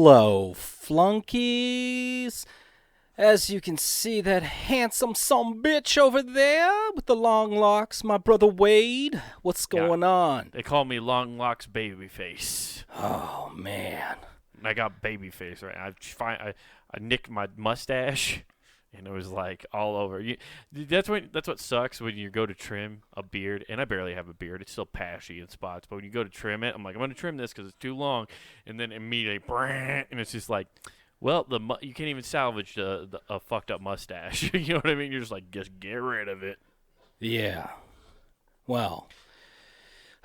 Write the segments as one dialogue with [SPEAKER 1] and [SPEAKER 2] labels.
[SPEAKER 1] Hello, flunkies. As you can see, that handsome some bitch over there with the long locks, my brother Wade. What's going on?
[SPEAKER 2] They call me Long Locks Babyface.
[SPEAKER 1] Oh, man.
[SPEAKER 2] I got Babyface right now. I nicked my mustache, and it was like all over. That's what sucks when you go to trim a beard, and I barely have a beard. It's still patchy in spots, but when you go to trim it, I'm like, I'm going to trim this because it's too long, and then immediately, and it's just like, well, you can't even salvage a fucked up mustache. You know what I mean? You're just like, just get rid of it.
[SPEAKER 1] Yeah. Well.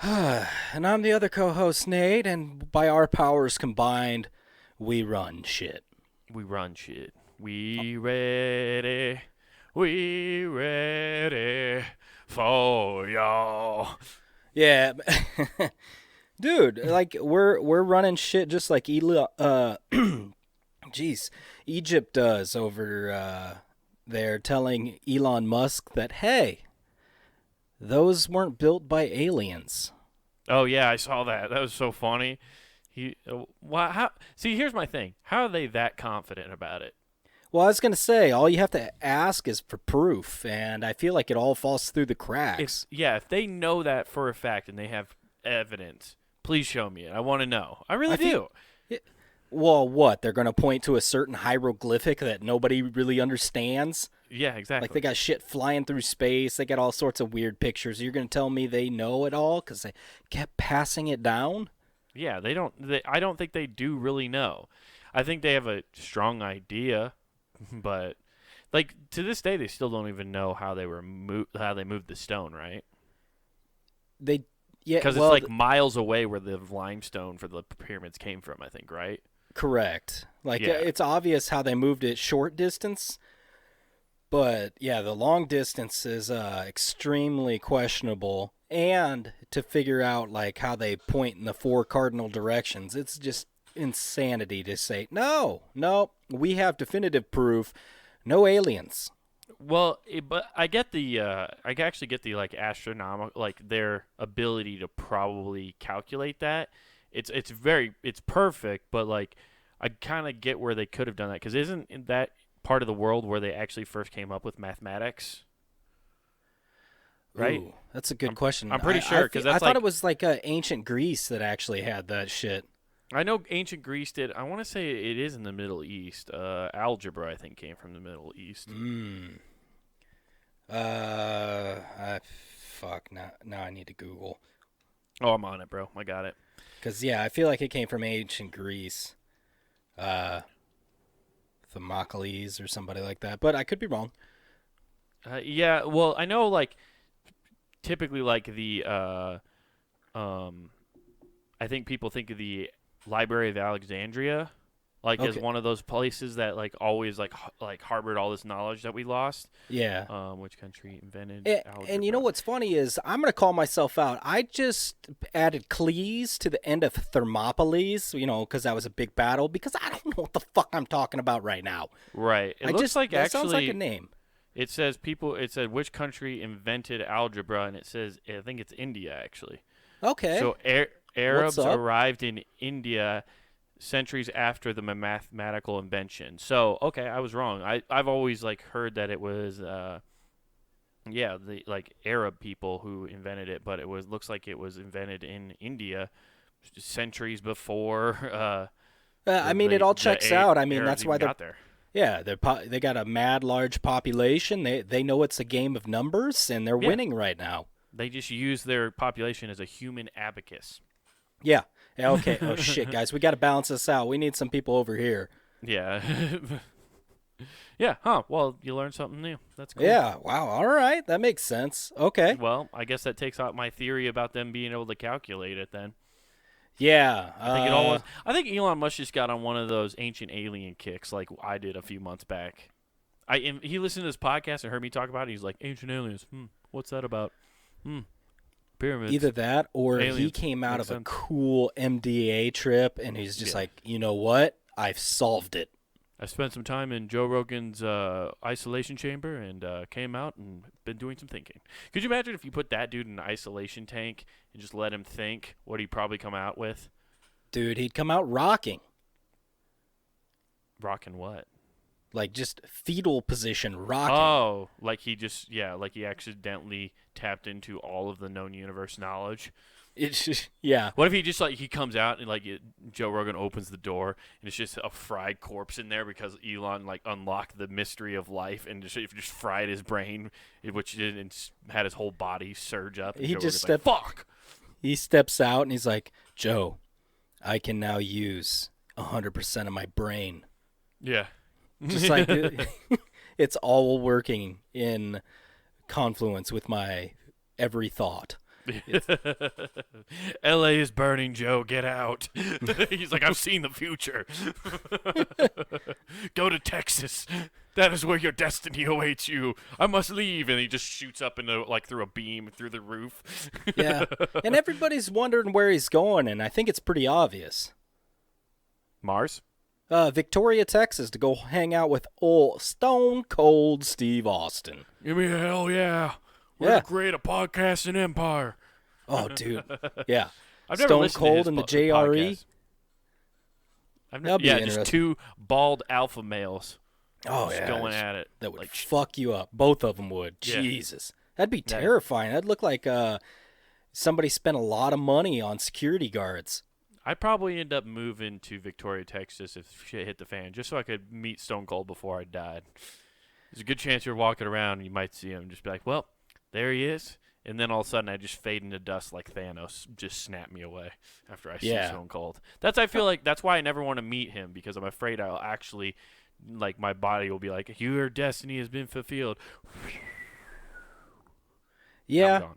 [SPEAKER 1] And I'm the other co-host, Nate, and by our powers combined, we run shit.
[SPEAKER 2] We run shit. We ready for y'all.
[SPEAKER 1] Yeah. Dude, like we're running shit just like Egypt does over there, telling Elon Musk that, hey, those weren't built by aliens.
[SPEAKER 2] Oh yeah, I saw that. That was so funny. See, here's my thing. How are they that confident about it?
[SPEAKER 1] Well, I was going to say, all you have to ask is for proof, and I feel like it all falls through the cracks.
[SPEAKER 2] If they know that for a fact and they have evidence, please show me it. I want to know. I really do.
[SPEAKER 1] Well, what? They're going to point to a certain hieroglyphic that nobody really understands?
[SPEAKER 2] Yeah, exactly.
[SPEAKER 1] Like they got shit flying through space. They got all sorts of weird pictures. You're going to tell me they know it all because they kept passing it down?
[SPEAKER 2] Yeah, they don't. I don't think they do really know. I think they have a strong idea, but like to this day, they still don't even know how they moved the stone, right?
[SPEAKER 1] Because
[SPEAKER 2] it's like miles away where the limestone for the pyramids came from. I think, right?
[SPEAKER 1] Correct. It's obvious how they moved it short distance, but yeah, the long distance is extremely questionable. And to figure out like how they point in the 4 cardinal directions, it's just insanity to say, no, we have definitive proof, no aliens.
[SPEAKER 2] Well, but I get I actually get the like astronomical, like their ability to probably calculate that. It's perfect, but like I kind of get where they could have done that because isn't that part of the world where they actually first came up with mathematics? Right?
[SPEAKER 1] Ooh, that's a good question.
[SPEAKER 2] I'm pretty sure because I
[SPEAKER 1] thought it was like ancient Greece that actually had that shit.
[SPEAKER 2] I know ancient Greece did. I want to say it is in the Middle East. Algebra, I think, came from the Middle East.
[SPEAKER 1] Fuck. Now I need to Google.
[SPEAKER 2] Oh, I'm on it, bro. I got it.
[SPEAKER 1] Because, yeah, I feel like it came from ancient Greece. Thermocles or somebody like that. But I could be wrong.
[SPEAKER 2] Yeah, well, I know, like, typically, like, I think people think of the Library of Alexandria, like, as one of those places that, like, always, like harbored all this knowledge that we lost.
[SPEAKER 1] Yeah.
[SPEAKER 2] Which country invented algebra?
[SPEAKER 1] And you know what's funny is I'm going to call myself out. I just added Cles to the end of Thermopyles, because that was a big battle, because I don't know what the fuck I'm talking about right now.
[SPEAKER 2] Right.
[SPEAKER 1] That sounds like a name.
[SPEAKER 2] It said which country invented algebra, and it says, I think it's India, actually.
[SPEAKER 1] Okay.
[SPEAKER 2] So Arabs arrived in India centuries after the mathematical invention. So, okay, I was wrong. I've always, like, heard that it was, the, like, Arab people who invented it, but looks like it was invented in India centuries before,
[SPEAKER 1] it all checks out. I mean, that's why
[SPEAKER 2] they got there.
[SPEAKER 1] Yeah, they got a mad large population. They know it's a game of numbers, and they're winning right now.
[SPEAKER 2] They just use their population as a human abacus.
[SPEAKER 1] Yeah. Okay. Oh, shit, guys. We got to balance this out. We need some people over here.
[SPEAKER 2] Yeah. Yeah. Huh. Well, you learned something new. That's cool.
[SPEAKER 1] Yeah. Wow. All right. That makes sense. Okay.
[SPEAKER 2] Well, I guess that takes out my theory about them being able to calculate it then.
[SPEAKER 1] Yeah.
[SPEAKER 2] I think Elon Musk just got on one of those ancient alien kicks like I did a few months back. He listened to this podcast and heard me talk about it. He's like, ancient aliens. What's that about? Pyramids.
[SPEAKER 1] Either that or
[SPEAKER 2] aliens.
[SPEAKER 1] He came out of a cool MDA trip and he's just like, you know what? I've solved it.
[SPEAKER 2] I spent some time in Joe Rogan's isolation chamber and came out and been doing some thinking. Could you imagine if you put that dude in an isolation tank and just let him think what he'd probably come out with?
[SPEAKER 1] Dude, he'd come out rocking.
[SPEAKER 2] Rocking what?
[SPEAKER 1] Like just fetal position rocking.
[SPEAKER 2] Oh, like he just like he accidentally tapped into all of the known universe knowledge.
[SPEAKER 1] It's just, yeah.
[SPEAKER 2] What if he just he comes out and Joe Rogan opens the door and it's just a fried corpse in there because Elon unlocked the mystery of life and just fried his brain, which did and had his whole body surge up. And
[SPEAKER 1] He
[SPEAKER 2] Joe
[SPEAKER 1] just
[SPEAKER 2] Rogan's fuck.
[SPEAKER 1] He steps out and he's like, Joe, I can now use 100% of my brain.
[SPEAKER 2] Yeah.
[SPEAKER 1] Just like it's all working in confluence with my every thought.
[SPEAKER 2] LA is burning, Joe. Get out. He's like, I've seen the future. Go to Texas. That is where your destiny awaits you. I must leave. And he just shoots up into through a beam through the roof.
[SPEAKER 1] Yeah. And everybody's wondering where he's going, and I think it's pretty obvious.
[SPEAKER 2] Mars?
[SPEAKER 1] Victoria, Texas, to go hang out with old Stone Cold Steve Austin.
[SPEAKER 2] Give me a hell yeah. We're to create a podcasting empire.
[SPEAKER 1] Oh, dude. Yeah.
[SPEAKER 2] I've never
[SPEAKER 1] Stone
[SPEAKER 2] listened
[SPEAKER 1] Cold
[SPEAKER 2] to his
[SPEAKER 1] and the JRE.
[SPEAKER 2] I've just two bald alpha males.
[SPEAKER 1] Oh,
[SPEAKER 2] just going at it.
[SPEAKER 1] That would fuck you up. Both of them would. Yeah. Jesus. That'd be terrifying. That'd look like somebody spent a lot of money on security guards.
[SPEAKER 2] I'd probably end up moving to Victoria, Texas if shit hit the fan, just so I could meet Stone Cold before I died. There's a good chance you're walking around and you might see him and just be like, well, there he is. And then all of a sudden I just fade into dust like Thanos, just snap me away after I see Stone Cold. I feel like that's why I never want to meet him, because I'm afraid I'll actually, my body will be like, your destiny has been fulfilled.
[SPEAKER 1] Yeah.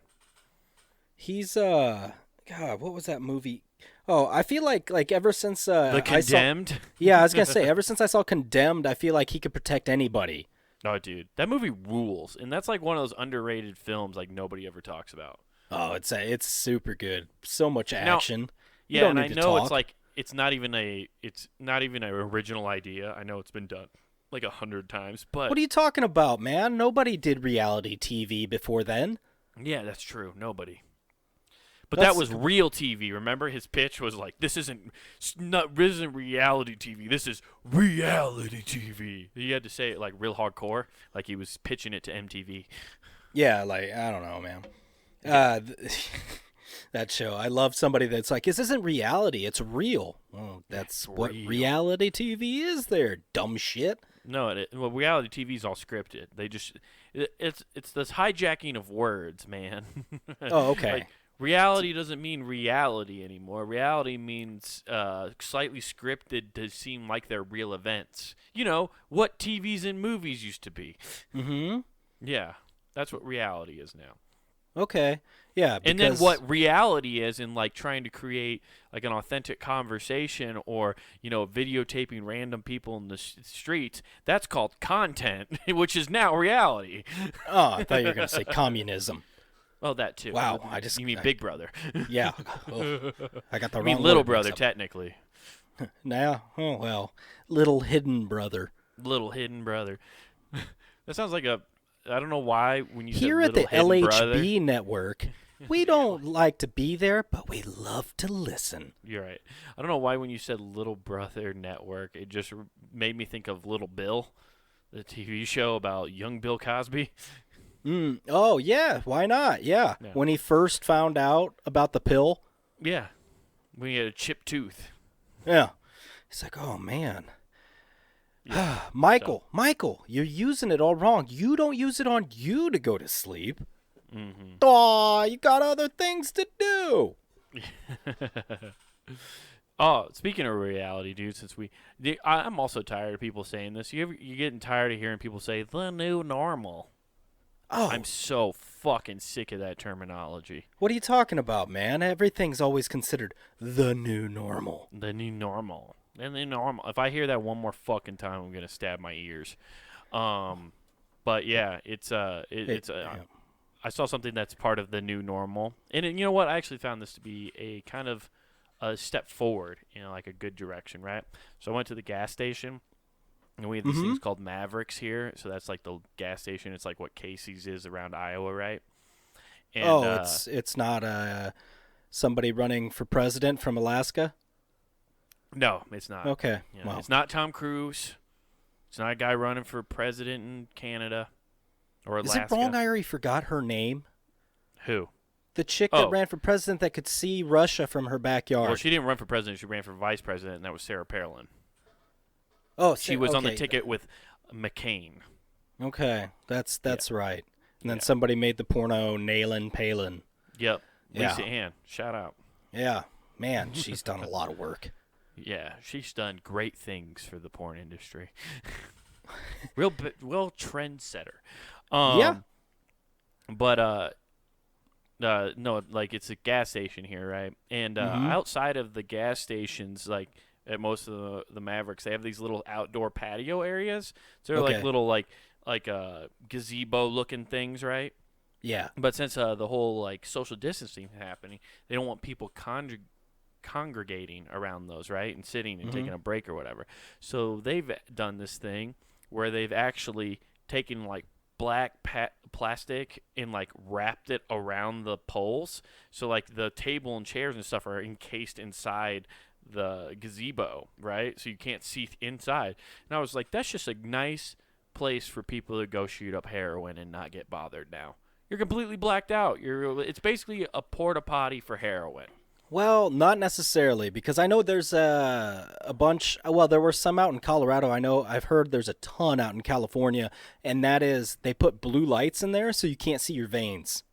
[SPEAKER 1] He's, God, what was that movie? Oh, I feel like ever since
[SPEAKER 2] The Condemned?
[SPEAKER 1] I was going to say, ever since I saw Condemned, I feel like he could protect anybody.
[SPEAKER 2] Oh, dude, that movie rules, and that's one of those underrated films nobody ever talks about.
[SPEAKER 1] Oh, it's super good. So much action.
[SPEAKER 2] Yeah, and I know it's not even an original idea. I know it's been done 100 times, but
[SPEAKER 1] what are you talking about, man? Nobody did reality TV before then.
[SPEAKER 2] Yeah, that's true. Nobody. But that was real TV. Remember, his pitch was this isn't reality TV. This is reality TV. He had to say it real hardcore, like he was pitching it to MTV.
[SPEAKER 1] Yeah, I don't know, man. That show. I love somebody that's like, this isn't reality. It's real. Well, that's what reality TV is. There, dumb shit.
[SPEAKER 2] No, reality TV is all scripted. They just it's this hijacking of words, man.
[SPEAKER 1] Oh, okay.
[SPEAKER 2] Reality doesn't mean reality anymore. Reality means slightly scripted to seem like they're real events. You know, what TVs and movies used to be.
[SPEAKER 1] Mm-hmm.
[SPEAKER 2] Yeah, that's what reality is now.
[SPEAKER 1] Okay, yeah.
[SPEAKER 2] And then what reality is in trying to create an authentic conversation or, videotaping random people in the streets, that's called content, which is now reality.
[SPEAKER 1] Oh, I thought you were going to say communism.
[SPEAKER 2] Oh, that too.
[SPEAKER 1] Wow,
[SPEAKER 2] you mean Big Brother?
[SPEAKER 1] Yeah, I got the wrong.
[SPEAKER 2] I mean Little Brother, technically.
[SPEAKER 1] Now, oh well, Little Hidden Brother.
[SPEAKER 2] Little Hidden Brother. That sounds like I don't know why when you
[SPEAKER 1] here
[SPEAKER 2] said
[SPEAKER 1] at the
[SPEAKER 2] LHB
[SPEAKER 1] brother, network, we don't like to be there, but we love to listen.
[SPEAKER 2] You're right. I don't know why when you said Little Brother Network, it just made me think of Little Bill, the TV show about young Bill Cosby.
[SPEAKER 1] Oh, yeah. Why not? Yeah. When he first found out about the pill.
[SPEAKER 2] Yeah. When he had a chipped tooth.
[SPEAKER 1] Yeah. He's like, oh, man. Yeah. Michael, you're using it all wrong. You don't use it on you to go to sleep.
[SPEAKER 2] Mm-hmm.
[SPEAKER 1] Aw, you got other things to do.
[SPEAKER 2] Oh, speaking of reality, dude, I'm also tired of people saying this. You're getting tired of hearing people say, the new normal.
[SPEAKER 1] Oh.
[SPEAKER 2] I'm so fucking sick of that terminology.
[SPEAKER 1] What are you talking about, man? Everything's always considered the new normal.
[SPEAKER 2] The new normal. And the normal. If I hear that one more fucking time, I'm gonna stab my ears. But yeah, I saw something that's part of the new normal, and you know what? I actually found this to be a kind of a step forward in a good direction, right? So I went to the gas station. And we have these things called Mavericks here. So that's the gas station. It's what Casey's is around Iowa, right? And,
[SPEAKER 1] it's not somebody running for president from Alaska?
[SPEAKER 2] No, it's not.
[SPEAKER 1] Okay.
[SPEAKER 2] It's not Tom Cruise. It's not a guy running for president in Canada or Alaska.
[SPEAKER 1] Is it wrong I already forgot her name?
[SPEAKER 2] Who?
[SPEAKER 1] The chick that ran for president that could see Russia from her backyard.
[SPEAKER 2] Well, she didn't run for president. She ran for vice president, and that was Sarah Palin.
[SPEAKER 1] Oh,
[SPEAKER 2] she was on the ticket with McCain.
[SPEAKER 1] Okay, that's right. And then somebody made the porno Nailin' Palin.
[SPEAKER 2] Yep. Lisa Ann. Shout out.
[SPEAKER 1] Yeah. Man, she's done a lot of work.
[SPEAKER 2] Yeah, she's done great things for the porn industry. Real trendsetter.
[SPEAKER 1] Yeah.
[SPEAKER 2] But no, like it's a gas station here, right? And outside of the gas stations, like at most of the Mavericks, they have these little outdoor patio areas. So they're like little like gazebo looking things, right?
[SPEAKER 1] Yeah.
[SPEAKER 2] But since the whole like social distancing is happening, they don't want people congregating around those, right? And sitting and taking a break or whatever. So they've done this thing where they've actually taken like black plastic and like wrapped it around the poles. So like the table and chairs and stuff are encased inside the gazebo, right? So you can't see inside. And I was like, that's just a nice place for people to go shoot up heroin and not get bothered now. You're completely blacked out. It's basically a porta potty for heroin.
[SPEAKER 1] Well, not necessarily, because I know there's a bunch. Well, there were some out in Colorado. I've heard there's a ton out in California, and that is they put blue lights in there so you can't see your veins.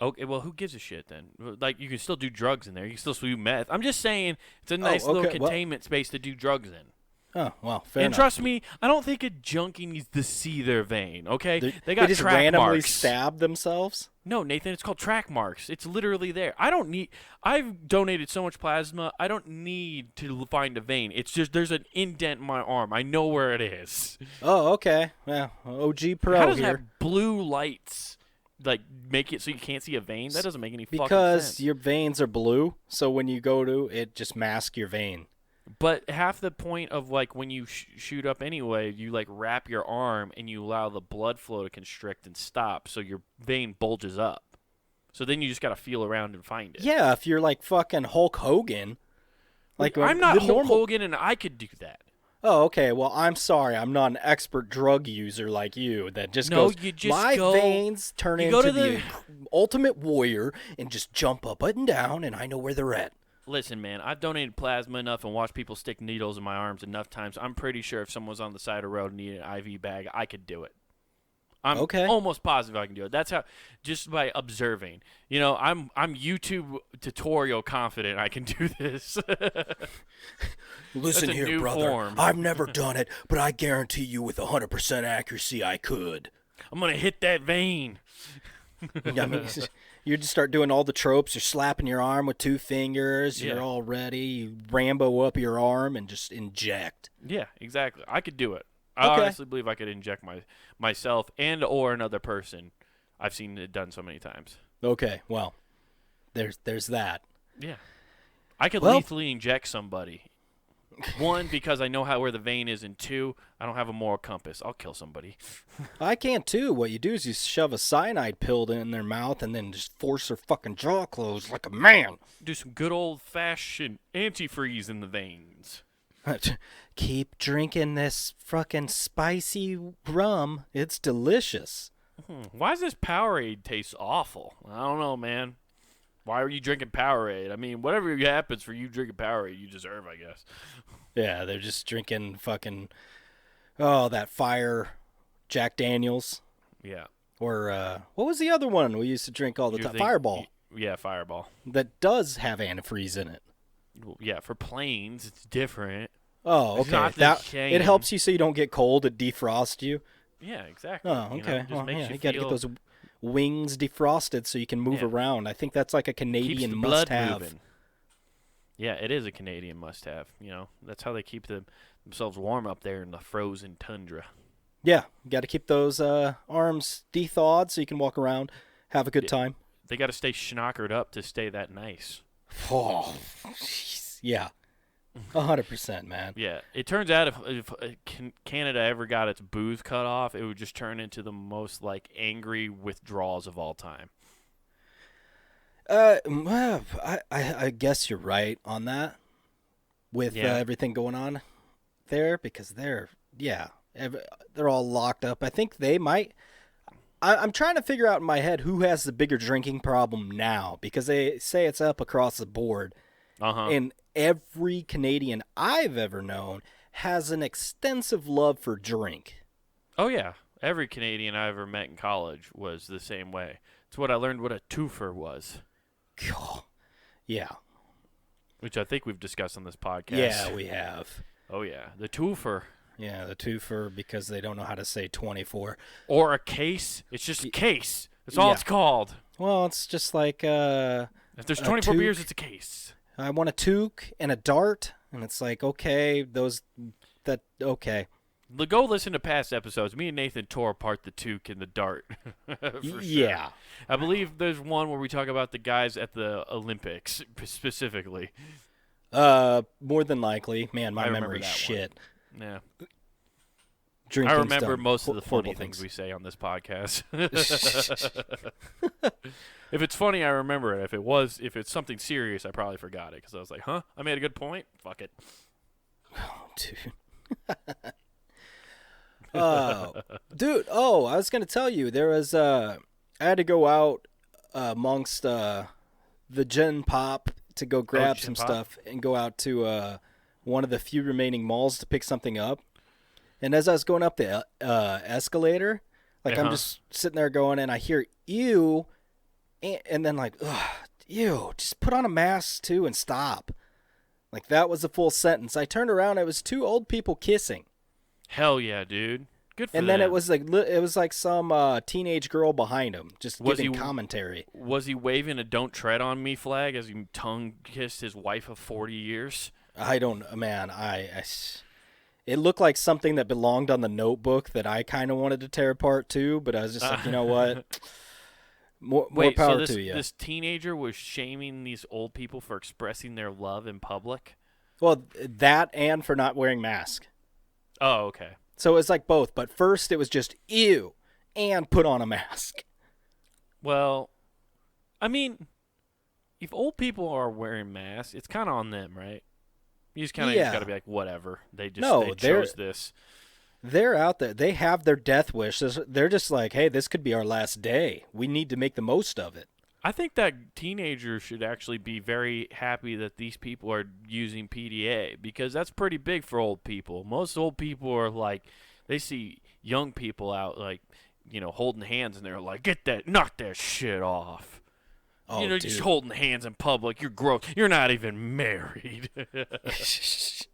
[SPEAKER 2] Okay, well, who gives a shit then? Like, you can still do drugs in there. You can still do meth. I'm just saying it's a nice little containment space to do drugs in.
[SPEAKER 1] Oh, well, fair enough.
[SPEAKER 2] And trust me, I don't think a junkie needs to see their vein, okay?
[SPEAKER 1] They
[SPEAKER 2] got
[SPEAKER 1] just
[SPEAKER 2] track
[SPEAKER 1] randomly
[SPEAKER 2] marks.
[SPEAKER 1] stab themselves?
[SPEAKER 2] No, Nathan, it's called track marks. It's literally there. I've donated so much plasma, I don't need to find a vein. It's just there's an indent in my arm. I know where it is.
[SPEAKER 1] Oh, okay. Well, OG pro
[SPEAKER 2] How does
[SPEAKER 1] here.
[SPEAKER 2] have blue lights like make it so you can't see a vein? That doesn't make any fucking sense.
[SPEAKER 1] Because your veins are blue, so when you go to it, just masks your vein.
[SPEAKER 2] But half the point of like when you shoot up anyway, you like wrap your arm and you allow the blood flow to constrict and stop, so your vein bulges up. So then you just gotta feel around and find it.
[SPEAKER 1] Yeah, if you're like fucking Hulk Hogan.
[SPEAKER 2] Like I'm not Hulk Hogan, and I could do that.
[SPEAKER 1] Oh, okay. Well, I'm sorry. I'm not an expert drug user like you that just goes, my veins turn into the ultimate warrior and just jump up and down, and I know where they're at.
[SPEAKER 2] Listen, man, I've donated plasma enough and watched people stick needles in my arms enough times. I'm pretty sure if someone was on the side of the road and needed an IV bag, I could do it. I'm almost positive I can do it. That's how, just by observing. You know, I'm YouTube tutorial confident I can do this.
[SPEAKER 1] Listen here, brother. I've never done it, but I guarantee you with 100% accuracy I could.
[SPEAKER 2] I'm going to hit that vein.
[SPEAKER 1] I mean, you just start doing all the tropes. You're slapping your arm with 2 fingers. You're all ready. You Rambo up your arm and just inject.
[SPEAKER 2] Yeah, exactly. I could do it. I honestly believe I could inject myself and or another person. I've seen it done so many times.
[SPEAKER 1] Okay, well, there's that.
[SPEAKER 2] Yeah. I could lethally inject somebody. 1, because I know where the vein is, and 2, I don't have a moral compass. I'll kill somebody.
[SPEAKER 1] I can too. What you do is you shove a cyanide pill in their mouth and then just force their fucking jaw closed like a man.
[SPEAKER 2] Do some good old-fashioned antifreeze in the veins.
[SPEAKER 1] Keep drinking this fucking spicy rum. It's delicious.
[SPEAKER 2] Why does this Powerade taste awful? I don't know, man. Why are you drinking Powerade? I mean, whatever happens for you drinking Powerade, you deserve, I guess.
[SPEAKER 1] Yeah, they're just drinking fucking, that fire Jack Daniels.
[SPEAKER 2] Yeah.
[SPEAKER 1] Or, what was the other one we used to drink all the time? Fireball.
[SPEAKER 2] Yeah, Fireball.
[SPEAKER 1] That does have antifreeze in it.
[SPEAKER 2] Well, yeah, for planes, it's different.
[SPEAKER 1] Oh, okay.
[SPEAKER 2] It's not the same.
[SPEAKER 1] It helps you so you don't get cold. It defrosts you.
[SPEAKER 2] Yeah, exactly.
[SPEAKER 1] Oh, okay. You got to get those wings defrosted so you can move around. I think that's like a Canadian must-have.
[SPEAKER 2] Moving. Yeah, it is a Canadian must-have. You know, that's how they keep themselves warm up there in the frozen tundra.
[SPEAKER 1] Yeah, you got to keep those arms de-thawed so you can walk around, have a good time.
[SPEAKER 2] They got to stay schnockered up to stay that nice.
[SPEAKER 1] Oh, yeah. 100%, man.
[SPEAKER 2] Yeah, it turns out if Canada ever got its booze cut off, it would just turn into the most like angry withdrawals of all time.
[SPEAKER 1] I guess you're right on that with everything going on there, because they're yeah, they're all locked up. I think they might. I'm trying to figure out in my head who has the bigger drinking problem now, because they say it's up across the board.
[SPEAKER 2] Uh-huh.
[SPEAKER 1] And every Canadian I've ever known has an extensive love for drink.
[SPEAKER 2] Oh, yeah. Every Canadian I ever met in college was the same way. It's what I learned what a twofer was.
[SPEAKER 1] Yeah.
[SPEAKER 2] Which I think we've discussed on this podcast.
[SPEAKER 1] Yeah, we have.
[SPEAKER 2] Oh, yeah. The twofer.
[SPEAKER 1] Yeah, the twofer, because they don't know how to say 24.
[SPEAKER 2] Or a case. It's just a case. That's all it's called.
[SPEAKER 1] Well, it's just like
[SPEAKER 2] if there's 24 beers, it's a case.
[SPEAKER 1] I want a toque and a dart, and it's like, okay, okay.
[SPEAKER 2] Go listen to past episodes. Me and Nathan tore apart the toque and the dart.
[SPEAKER 1] Yeah.
[SPEAKER 2] Sure. I believe there's one where we talk about the guys at the Olympics specifically.
[SPEAKER 1] More than likely. Man, my memory's shit.
[SPEAKER 2] One. Yeah.
[SPEAKER 1] Drinking's
[SPEAKER 2] I remember most of the funny
[SPEAKER 1] horrible
[SPEAKER 2] things we say on this podcast. If it's funny, I remember it. If it's something serious, I probably forgot it because I was like, huh? I made a good point? Fuck it.
[SPEAKER 1] Oh, dude. Dude, I was going to tell you, there was, I had to go out amongst the Gen Pop to go grab some stuff and go out to one of the few remaining malls to pick something up. And as I was going up the escalator, like I'm just sitting there going, and I hear ew, and then like, ugh, ew, just put on a mask too and stop. Like that was a full sentence. I turned around, it was two old people kissing.
[SPEAKER 2] Hell yeah, dude. Good for them.
[SPEAKER 1] And then it was like some teenage girl behind him, just giving commentary.
[SPEAKER 2] Was he waving a "Don't Tread on Me" flag as he tongue kissed his wife of 40 years?
[SPEAKER 1] I don't, man. It looked like something that belonged on the Notebook that I kind of wanted to tear apart too, but I was just like, you know what? More power to you.
[SPEAKER 2] This teenager was shaming these old people for expressing their love in public?
[SPEAKER 1] Well, that and for not wearing masks.
[SPEAKER 2] Oh, okay.
[SPEAKER 1] So it's like both, but first it was just ew and put on a mask.
[SPEAKER 2] Well, I mean, if old people are wearing masks, it's kind of on them, right? You just kind of got to be like, whatever. They chose this.
[SPEAKER 1] They're out there. They have their death wish. They're just like, hey, this could be our last day. We need to make the most of it.
[SPEAKER 2] I think that teenagers should actually be very happy that these people are using PDA because that's pretty big for old people. Most old people are like, they see young people out like, holding hands and they're like, knock that shit off.
[SPEAKER 1] Oh,
[SPEAKER 2] dude. Just holding hands in public. You're gross. You're not even married. If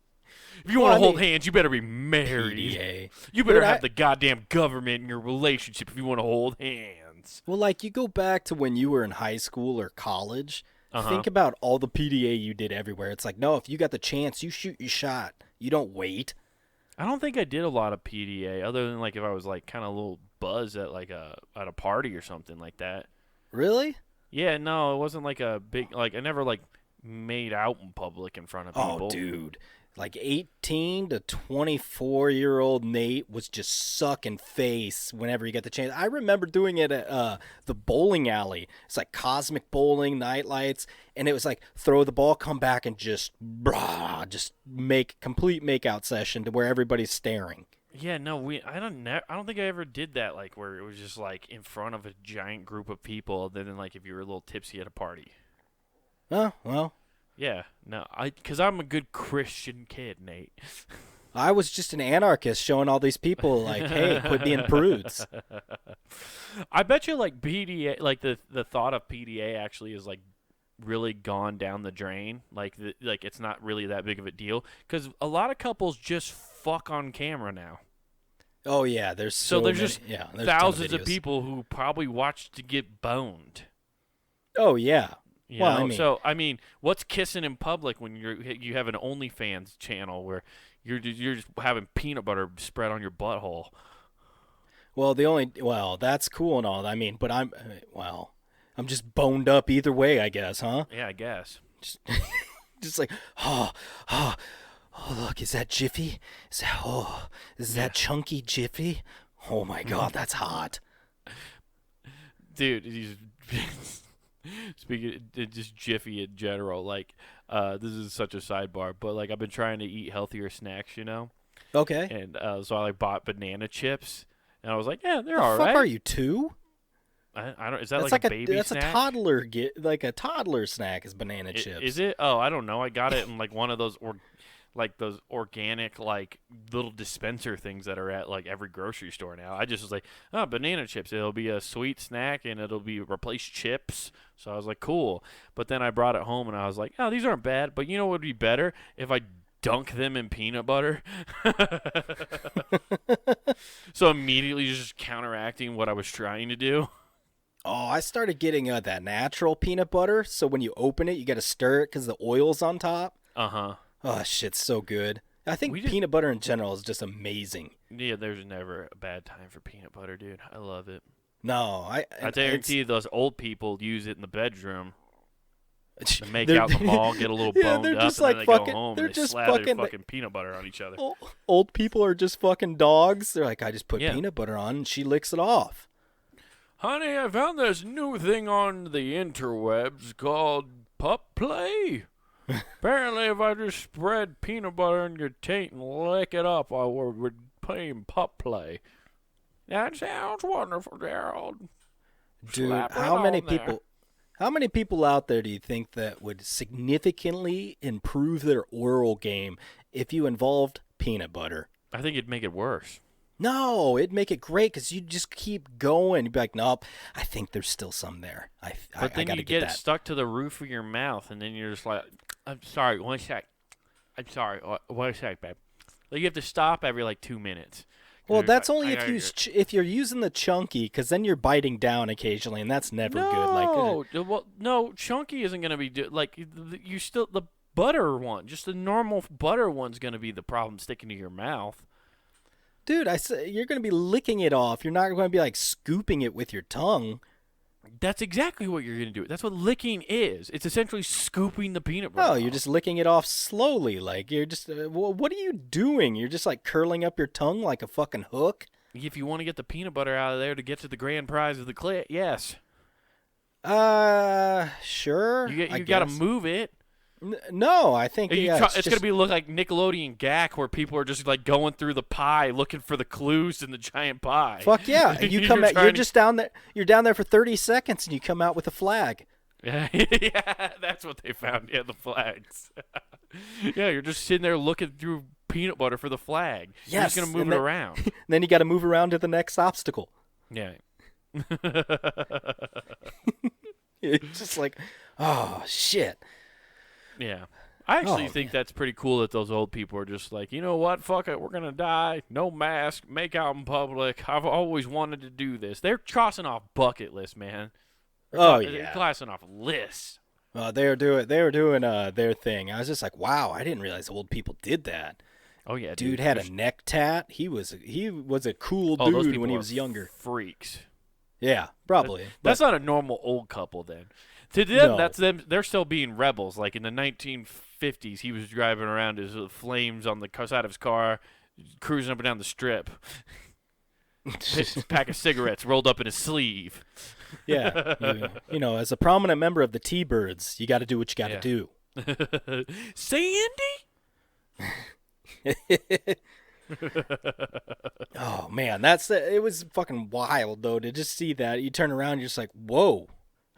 [SPEAKER 2] you want to hold hands, you better be married.
[SPEAKER 1] PDA.
[SPEAKER 2] You better have the goddamn government in your relationship if you want to hold hands.
[SPEAKER 1] Well, like you go back to when you were in high school or college. Think about all the PDA you did everywhere. It's like, no, if you got the chance, you shoot your shot. You don't wait.
[SPEAKER 2] I don't think I did a lot of PDA other than like if I was like kind of a little buzzed at like at a party or something like that.
[SPEAKER 1] Really?
[SPEAKER 2] Yeah, no, it wasn't like a big I never like made out in public in front of people.
[SPEAKER 1] Oh, dude. Like 18 to 24-year-old Nate was just sucking face whenever he got the chance. I remember doing it at the bowling alley. It's like cosmic bowling, night lights, and it was like throw the ball, come back, and just make complete makeout session to where everybody's staring.
[SPEAKER 2] Yeah, no, I don't think I ever did that. Like where it was just like in front of a giant group of people. Other than like if you were a little tipsy at a party.
[SPEAKER 1] Oh well.
[SPEAKER 2] Yeah, no, because I'm a good Christian kid, Nate.
[SPEAKER 1] I was just an anarchist showing all these people, like, hey, quit being prudes.
[SPEAKER 2] I bet you, like, PDA, like, the thought of PDA actually is, like, really gone down the drain. Like, it's not really that big of a deal. Because a lot of couples just fuck on camera now.
[SPEAKER 1] Oh, yeah, there's
[SPEAKER 2] there's thousands of people who probably watch to get boned.
[SPEAKER 1] Oh, yeah.
[SPEAKER 2] I mean, what's kissing in public when you have an OnlyFans channel where you're just having peanut butter spread on your butthole?
[SPEAKER 1] Well, that's cool and all. I mean, but I'm just boned up either way, I guess, huh?
[SPEAKER 2] Yeah, I guess.
[SPEAKER 1] Just like, oh, look, is that Jiffy? Is that chunky Jiffy? Oh my God, that's hot,
[SPEAKER 2] dude. He's. Speaking of just Jiffy in general, like, this is such a sidebar, but, like, I've been trying to eat healthier snacks,
[SPEAKER 1] Okay.
[SPEAKER 2] And so I like bought banana chips, and I was like, yeah, they're
[SPEAKER 1] The
[SPEAKER 2] all
[SPEAKER 1] fuck
[SPEAKER 2] right.
[SPEAKER 1] are you, 2?
[SPEAKER 2] I don't. Is that
[SPEAKER 1] That's
[SPEAKER 2] like
[SPEAKER 1] like
[SPEAKER 2] a baby
[SPEAKER 1] that's
[SPEAKER 2] snack?
[SPEAKER 1] a toddler like a toddler snack is banana chips.
[SPEAKER 2] Is it? Oh, I don't know. I got it in like one of those like those organic like little dispenser things that are at like every grocery store now. I just was like, oh, banana chips. It'll be a sweet snack and it'll be replace chips. So I was like, cool. But then I brought it home and I was like, oh, these aren't bad. But you know what would be better if I dunk them in peanut butter. So immediately just counteracting what I was trying to do.
[SPEAKER 1] Oh, I started getting that natural peanut butter. So when you open it, you got to stir it because the oil's on top.
[SPEAKER 2] Uh-huh.
[SPEAKER 1] Oh, shit's so good. I think peanut butter in general is just amazing.
[SPEAKER 2] Yeah, there's never a bad time for peanut butter, dude. I love it.
[SPEAKER 1] No, I
[SPEAKER 2] guarantee those old people use it in the bedroom. They make out in the mall, get a little boned
[SPEAKER 1] they're
[SPEAKER 2] up,
[SPEAKER 1] just
[SPEAKER 2] and
[SPEAKER 1] like
[SPEAKER 2] then they
[SPEAKER 1] fucking,
[SPEAKER 2] go home
[SPEAKER 1] they're
[SPEAKER 2] and they
[SPEAKER 1] just
[SPEAKER 2] slather
[SPEAKER 1] fucking,
[SPEAKER 2] fucking peanut butter on each other.
[SPEAKER 1] Old people are just fucking dogs. They're like, I just put
[SPEAKER 2] Yeah.
[SPEAKER 1] peanut butter on and she licks it off.
[SPEAKER 2] Honey, I found this new thing on the interwebs called pup play. Apparently, if I just spread peanut butter in your taint and lick it up, we're playing pup play. That sounds wonderful, Gerald.
[SPEAKER 1] Dude,
[SPEAKER 2] Slap it
[SPEAKER 1] how many
[SPEAKER 2] on there.
[SPEAKER 1] people How many people out there do you think that would significantly improve their oral game if you involved peanut butter?
[SPEAKER 2] I think it'd make it worse.
[SPEAKER 1] No, it'd make it great because you just keep going. You'd be like, nope, I think there's still some there.
[SPEAKER 2] But then
[SPEAKER 1] gotta
[SPEAKER 2] you get it
[SPEAKER 1] that.
[SPEAKER 2] stuck to the roof of your mouth, and then you're just like, I'm sorry, one sec. I'm sorry, one sec, babe. Like, you have to stop every, 2 minutes.
[SPEAKER 1] Well, that's
[SPEAKER 2] like,
[SPEAKER 1] only if you're using the chunky, because then you're biting down occasionally, and that's never good.
[SPEAKER 2] No, chunky isn't going to be, you still, the butter one, just the normal butter one's going to be the problem sticking to your mouth.
[SPEAKER 1] Dude, I say you're going to be licking it off. You're not going to be scooping it with your tongue.
[SPEAKER 2] That's exactly what you're going to do. That's what licking is. It's essentially scooping the peanut butter.
[SPEAKER 1] No, you're just licking it off slowly. You're just, what are you doing? You're just curling up your tongue like a fucking hook?
[SPEAKER 2] If you want to get the peanut butter out of there to get to the grand prize of the clit, yes.
[SPEAKER 1] Sure.
[SPEAKER 2] You got to move it.
[SPEAKER 1] No, I think
[SPEAKER 2] it's going to look like Nickelodeon Gack, where people are just going through the pie looking for the clues in the giant pie.
[SPEAKER 1] Fuck yeah! You come out. You're just down there. You're down there for 30 seconds, and you come out with a flag.
[SPEAKER 2] Yeah, that's what they found. Yeah, the flags. Yeah, you're just sitting there looking through peanut butter for the flag.
[SPEAKER 1] Yes,
[SPEAKER 2] you're just going to move it around.
[SPEAKER 1] Then you got to move around to the next obstacle.
[SPEAKER 2] Yeah.
[SPEAKER 1] It's just like, oh shit.
[SPEAKER 2] Yeah. I actually think that's pretty cool that those old people are just like, you know what, fuck it, we're going to die, no mask, make out in public, I've always wanted to do this. They're crossing off bucket lists, man. They're crossing off lists.
[SPEAKER 1] They were doing their thing. I was just like, wow, I didn't realize old people did that.
[SPEAKER 2] Oh, yeah,
[SPEAKER 1] dude had a neck tat. He was a cool dude when he was younger.
[SPEAKER 2] Freaks.
[SPEAKER 1] Yeah, probably.
[SPEAKER 2] That's not a normal old couple then. To them,
[SPEAKER 1] No.
[SPEAKER 2] that's them. They're still being rebels. Like in the 1950s, he was driving around his flames on the side of his car, cruising up and down the strip. Pack of cigarettes rolled up in his sleeve.
[SPEAKER 1] Yeah, you know, as a prominent member of the T-Birds, you got to do what you got to do.
[SPEAKER 2] Sandy?
[SPEAKER 1] Oh man, it was fucking wild though to just see that. You turn around, you're just like, whoa.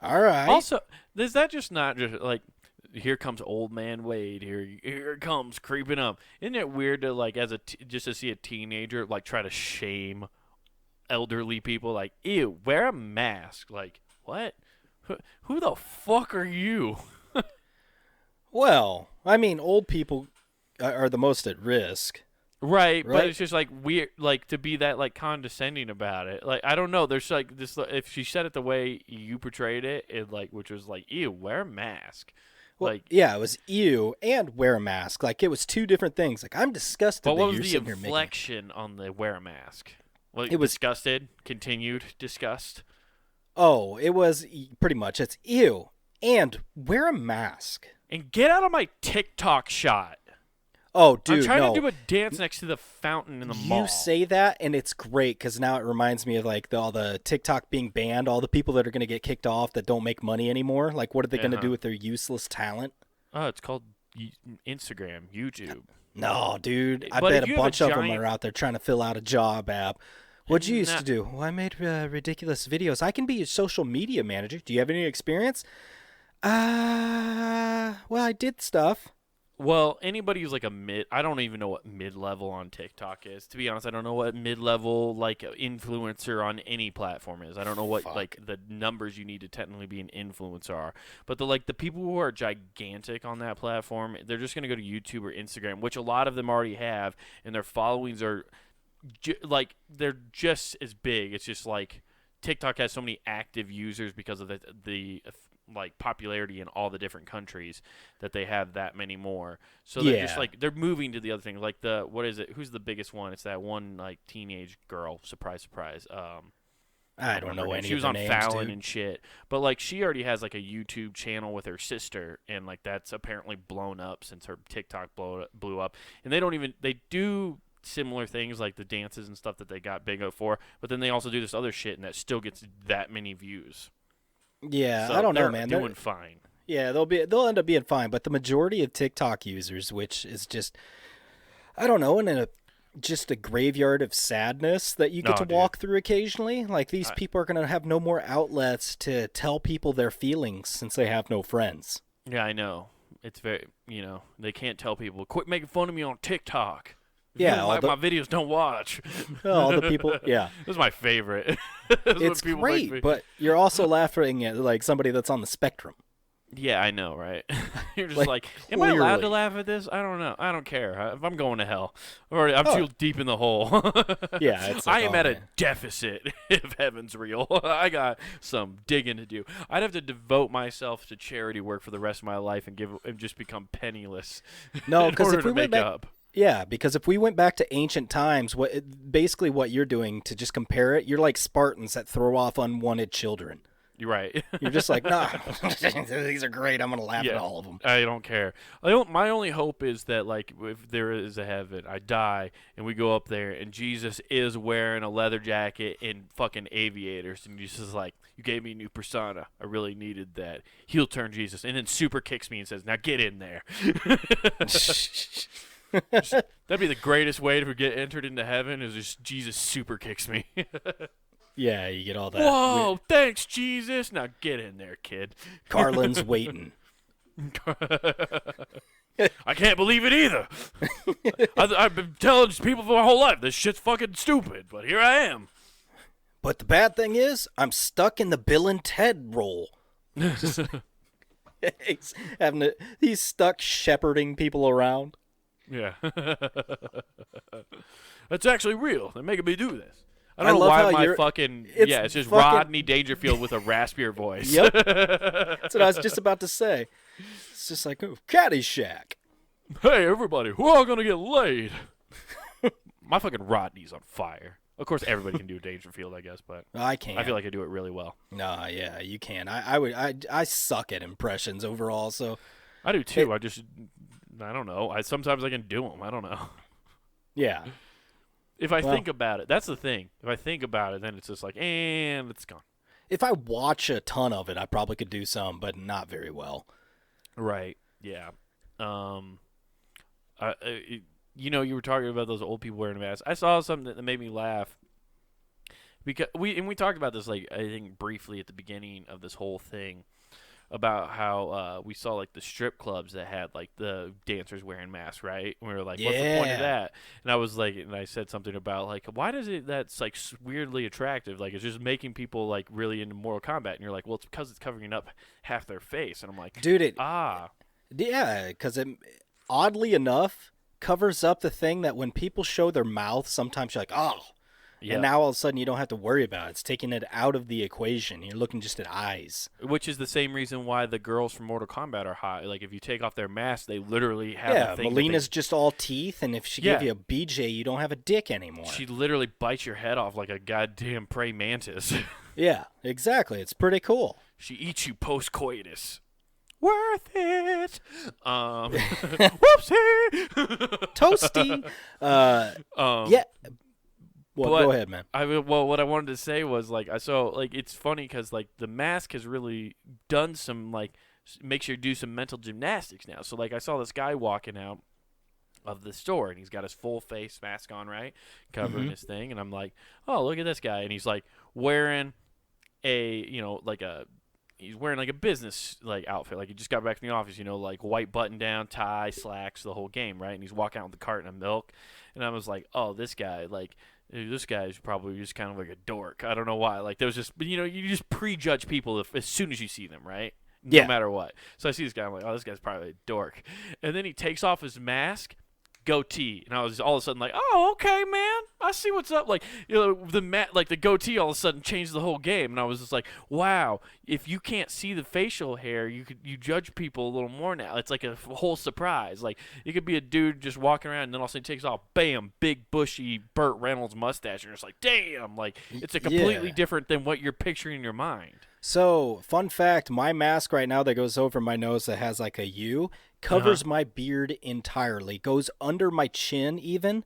[SPEAKER 1] All right.
[SPEAKER 2] Also, is that just not just here comes old man Wade, here it comes creeping up. Isn't it weird to just to see a teenager try to shame elderly people, ew, wear a mask, what? Who the fuck are you?
[SPEAKER 1] Well, I mean, old people are the most at risk.
[SPEAKER 2] Right, but it's just weird, to be that condescending about it. I don't know. There's this. If she said it the way you portrayed it, which was ew, wear a mask.
[SPEAKER 1] Well, yeah, it was ew and wear a mask. It was two different things. I'm disgusted.
[SPEAKER 2] But
[SPEAKER 1] that
[SPEAKER 2] what
[SPEAKER 1] you're
[SPEAKER 2] was the
[SPEAKER 1] sitting
[SPEAKER 2] inflection on the wear a mask?
[SPEAKER 1] It was
[SPEAKER 2] disgusted, continued disgust.
[SPEAKER 1] Oh, it was pretty much. It's ew and wear a mask.
[SPEAKER 2] And get out of my TikTok shot.
[SPEAKER 1] Oh, dude,
[SPEAKER 2] I'm trying to do a dance next to the fountain in the mall.
[SPEAKER 1] You say that, and it's great because now it reminds me of all the TikTok being banned, all the people that are going to get kicked off that don't make money anymore. What are they going to do with their useless talent?
[SPEAKER 2] Oh, it's called Instagram, YouTube.
[SPEAKER 1] No, dude. I
[SPEAKER 2] But
[SPEAKER 1] bet
[SPEAKER 2] if
[SPEAKER 1] a
[SPEAKER 2] you have a
[SPEAKER 1] bunch of them
[SPEAKER 2] giant-
[SPEAKER 1] are out there trying to fill out a job app. What'd you used
[SPEAKER 2] Nah.
[SPEAKER 1] to do? Well, I made ridiculous videos. I can be a social media manager. Do you have any experience? Well, I did stuff.
[SPEAKER 2] Well, anybody who's like a mid, I don't even know what mid-level on TikTok is. To be honest, I don't know what mid-level like influencer on any platform is. I don't know what like the numbers you need to technically be an influencer are. But the people who are gigantic on that platform, they're just gonna go to YouTube or Instagram, which a lot of them already have, and their followings are like they're just as big. It's just like TikTok has so many active users because of the like popularity in all the different countries that they have that many more. So they're just like they're moving to the other thing. Like the what is it? Who's the biggest one? It's that one like teenage girl. Surprise, surprise.
[SPEAKER 1] I don't know any.
[SPEAKER 2] She was on
[SPEAKER 1] names,
[SPEAKER 2] Fallon
[SPEAKER 1] dude.
[SPEAKER 2] and shit. But like she already has like a YouTube channel with her sister, and like that's apparently blown up since her TikTok blew up. And they do similar things like the dances and stuff that they got big up for, but then they also do this other shit and that still gets that many views.
[SPEAKER 1] Yeah,
[SPEAKER 2] So
[SPEAKER 1] I don't know,
[SPEAKER 2] they're
[SPEAKER 1] man.
[SPEAKER 2] doing fine.
[SPEAKER 1] Yeah, they'll end up being fine, but the majority of TikTok users, which is just, I don't know, just a graveyard of sadness that you get to walk through occasionally. Like these people are gonna have no more outlets to tell people their feelings since they have no friends.
[SPEAKER 2] Yeah, I know. It's very, they can't tell people, quit making fun of me on TikTok.
[SPEAKER 1] Yeah,
[SPEAKER 2] my videos, don't watch.
[SPEAKER 1] All the people, yeah.
[SPEAKER 2] This is my favorite.
[SPEAKER 1] It's great, but you're also laughing at like somebody that's on the spectrum.
[SPEAKER 2] Yeah, I know, right? You're just like, am I allowed to laugh at this? I don't know. I don't care. If I'm going to hell, or I'm too deep in the hole.
[SPEAKER 1] Yeah, it's like,
[SPEAKER 2] I am at a deficit if heaven's real. I got some digging to do. I'd have to devote myself to charity work for the rest of my life and just become penniless.
[SPEAKER 1] No, because if we
[SPEAKER 2] make up.
[SPEAKER 1] Yeah, because if we went back to ancient times, basically what you're doing to just compare it, you're like Spartans that throw off unwanted children.
[SPEAKER 2] You're right.
[SPEAKER 1] You're just like, nah, these are great. I'm gonna laugh at all of them.
[SPEAKER 2] I don't care. My only hope is that like if there is a heaven, I die and we go up there and Jesus is wearing a leather jacket and fucking aviators, and Jesus is like, you gave me a new persona. I really needed that. Heel turn Jesus, and then super kicks me and says, now get in there. That'd be the greatest way to get entered into heaven is just Jesus super kicks me.
[SPEAKER 1] Yeah, you get all that.
[SPEAKER 2] Whoa, thanks, Jesus. Now get in there, kid.
[SPEAKER 1] Carlin's waiting.
[SPEAKER 2] I can't believe it either. I've been telling people for my whole life this shit's fucking stupid, but here I am.
[SPEAKER 1] But the bad thing is, I'm stuck in the Bill and Ted role. He's stuck shepherding people around.
[SPEAKER 2] Yeah. That's actually real. They're making me do this. I don't know
[SPEAKER 1] love
[SPEAKER 2] why
[SPEAKER 1] how
[SPEAKER 2] my fucking... it's just Rodney Dangerfield with a raspier voice.
[SPEAKER 1] Yep. That's what I was just about to say. It's just like, oh, Caddyshack.
[SPEAKER 2] Hey, everybody, we're all going to get laid. My fucking Rodney's on fire. Of course, everybody can do Dangerfield, I guess, but...
[SPEAKER 1] I can't.
[SPEAKER 2] I feel like I do it really well.
[SPEAKER 1] No, yeah, you can. I suck at impressions overall, so...
[SPEAKER 2] I do, too. I don't know. Sometimes I can do them. I don't know.
[SPEAKER 1] Yeah.
[SPEAKER 2] If I think about it, that's the thing. If I think about it, then it's just like, and it's gone.
[SPEAKER 1] If I watch a ton of it, I probably could do some, but not very well.
[SPEAKER 2] Right. Yeah. You were talking about those old people wearing masks. I saw something that made me laugh. Because we talked about this, like, I think briefly at the beginning of this whole thing, about how we saw like the strip clubs that had like the dancers wearing masks, right? And we were like, what's the point of that? And I was like, and I said something about like, why does that's like weirdly attractive? Like it's just making people like really into Mortal Kombat. And you're like, well, it's because it's covering up half their face. And I'm like,
[SPEAKER 1] dude,
[SPEAKER 2] yeah,
[SPEAKER 1] because it oddly enough covers up the thing that when people show their mouth, sometimes you're like, oh. Yeah. And now all of a sudden you don't have to worry about it. It's taking it out of the equation. You're looking just at eyes.
[SPEAKER 2] Which is the same reason why the girls from Mortal Kombat are hot. Like if you take off their mask, they literally have a thing.
[SPEAKER 1] Melina's just all teeth, and if she gave you a BJ, you don't have a dick anymore.
[SPEAKER 2] She literally bites your head off like a goddamn praying mantis.
[SPEAKER 1] Yeah, exactly. It's pretty cool.
[SPEAKER 2] She eats you post-coitus. Worth it. Whoopsie.
[SPEAKER 1] Toasty. Yeah. Well, go ahead, man.
[SPEAKER 2] What I wanted to say was like it's funny because like the mask has really done some like makes you do some mental gymnastics now. So like I saw this guy walking out, of the store, and he's got his full face mask on, right, covering
[SPEAKER 1] Mm-hmm.
[SPEAKER 2] his thing, and I'm like, oh, look at this guy, and he's like wearing a, he's wearing like a business like outfit, like he just got back from the office, like white button down, tie, slacks, the whole game, right, and he's walking out with a carton of milk, and I was like, oh, this guy, like, this guy's probably just kind of like a dork. I don't know why. Like, there was just, you just prejudge people as soon as you see them, right? No
[SPEAKER 1] Yeah.
[SPEAKER 2] matter what. So I see this guy, I'm like, oh, this guy's probably a dork. And then he takes off his mask, goatee, and I was all of a sudden like, oh, okay, man, I see what's up. Like, the goatee all of a sudden changed the whole game, and I was just like, wow, if you can't see the facial hair, you judge people a little more now. It's like a whole surprise. Like, it could be a dude just walking around, and then all of a sudden he takes off, bam, big bushy Burt Reynolds mustache, and you're just like, damn, like it's a completely
[SPEAKER 1] Yeah.
[SPEAKER 2] different than what you're picturing in your mind.
[SPEAKER 1] So, fun fact, my mask right now that goes over my nose that has like a U covers my beard entirely. Goes under my chin even.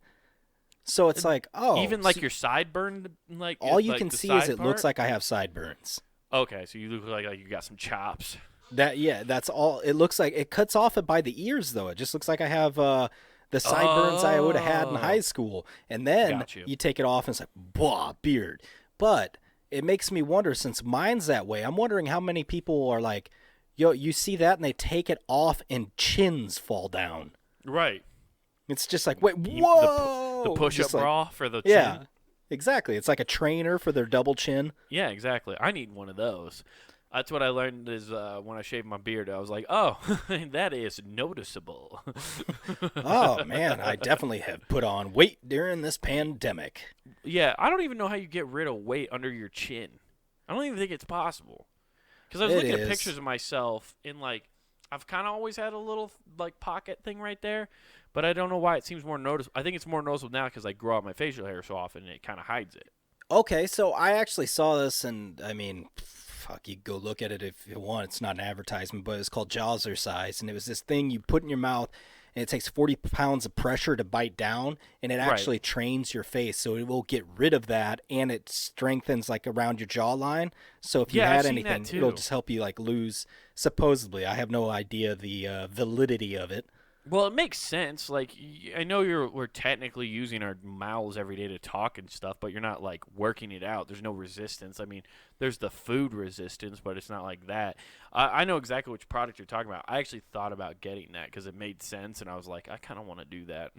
[SPEAKER 1] So it's like, oh,
[SPEAKER 2] Even like your sideburn, like
[SPEAKER 1] all you
[SPEAKER 2] like
[SPEAKER 1] can
[SPEAKER 2] the
[SPEAKER 1] see is
[SPEAKER 2] side
[SPEAKER 1] it looks
[SPEAKER 2] part?
[SPEAKER 1] like I have sideburns.
[SPEAKER 2] Okay, so you look like you got some chops.
[SPEAKER 1] That's all. It looks like it cuts off it by the ears though. It just looks like I have the sideburns I would have had in high school. And then
[SPEAKER 2] Got you.
[SPEAKER 1] you take it off and it's like, blah, beard. But it makes me wonder, since mine's that way, I'm wondering how many people are like, yo, you see that and they take it off and chins fall down.
[SPEAKER 2] Right.
[SPEAKER 1] It's just like, wait,
[SPEAKER 2] The
[SPEAKER 1] whoa!
[SPEAKER 2] push-up
[SPEAKER 1] Just like,
[SPEAKER 2] bra for the
[SPEAKER 1] yeah,
[SPEAKER 2] chin.
[SPEAKER 1] exactly. It's like a trainer for their double chin.
[SPEAKER 2] Yeah, exactly. I need one of those. That's what I learned is when I shaved my beard. I was like, oh, that is noticeable.
[SPEAKER 1] Oh, man, I definitely have put on weight during this pandemic.
[SPEAKER 2] Yeah, I don't even know how you get rid of weight under your chin. I don't even think it's possible. Because I was looking at pictures of myself in, like, I've kind of always had a little, like, pocket thing right there. But I don't know why it seems more noticeable. I think it's more noticeable now because I grow out my facial hair so often and it kind of hides it.
[SPEAKER 1] Okay, so I actually saw this, and I mean, fuck, you go look at it if you want. It's not an advertisement, but it's called Jazzercise, and it was this thing you put in your mouth, and it takes 40 pounds of pressure to bite down, and it actually trains your face, so it will get rid of that, and it strengthens like around your jawline. So if you
[SPEAKER 2] Yeah,
[SPEAKER 1] had
[SPEAKER 2] I've seen
[SPEAKER 1] anything,
[SPEAKER 2] that too.
[SPEAKER 1] it'll just help you like lose. Supposedly, I have no idea the validity of it.
[SPEAKER 2] Well, it makes sense. Like, I know we're technically using our mouths every day to talk and stuff, but you're not like working it out. There's no resistance. I mean, there's the food resistance, but it's not like that. I know exactly which product you're talking about. I actually thought about getting that because it made sense, and I was like, I kind of want to do that.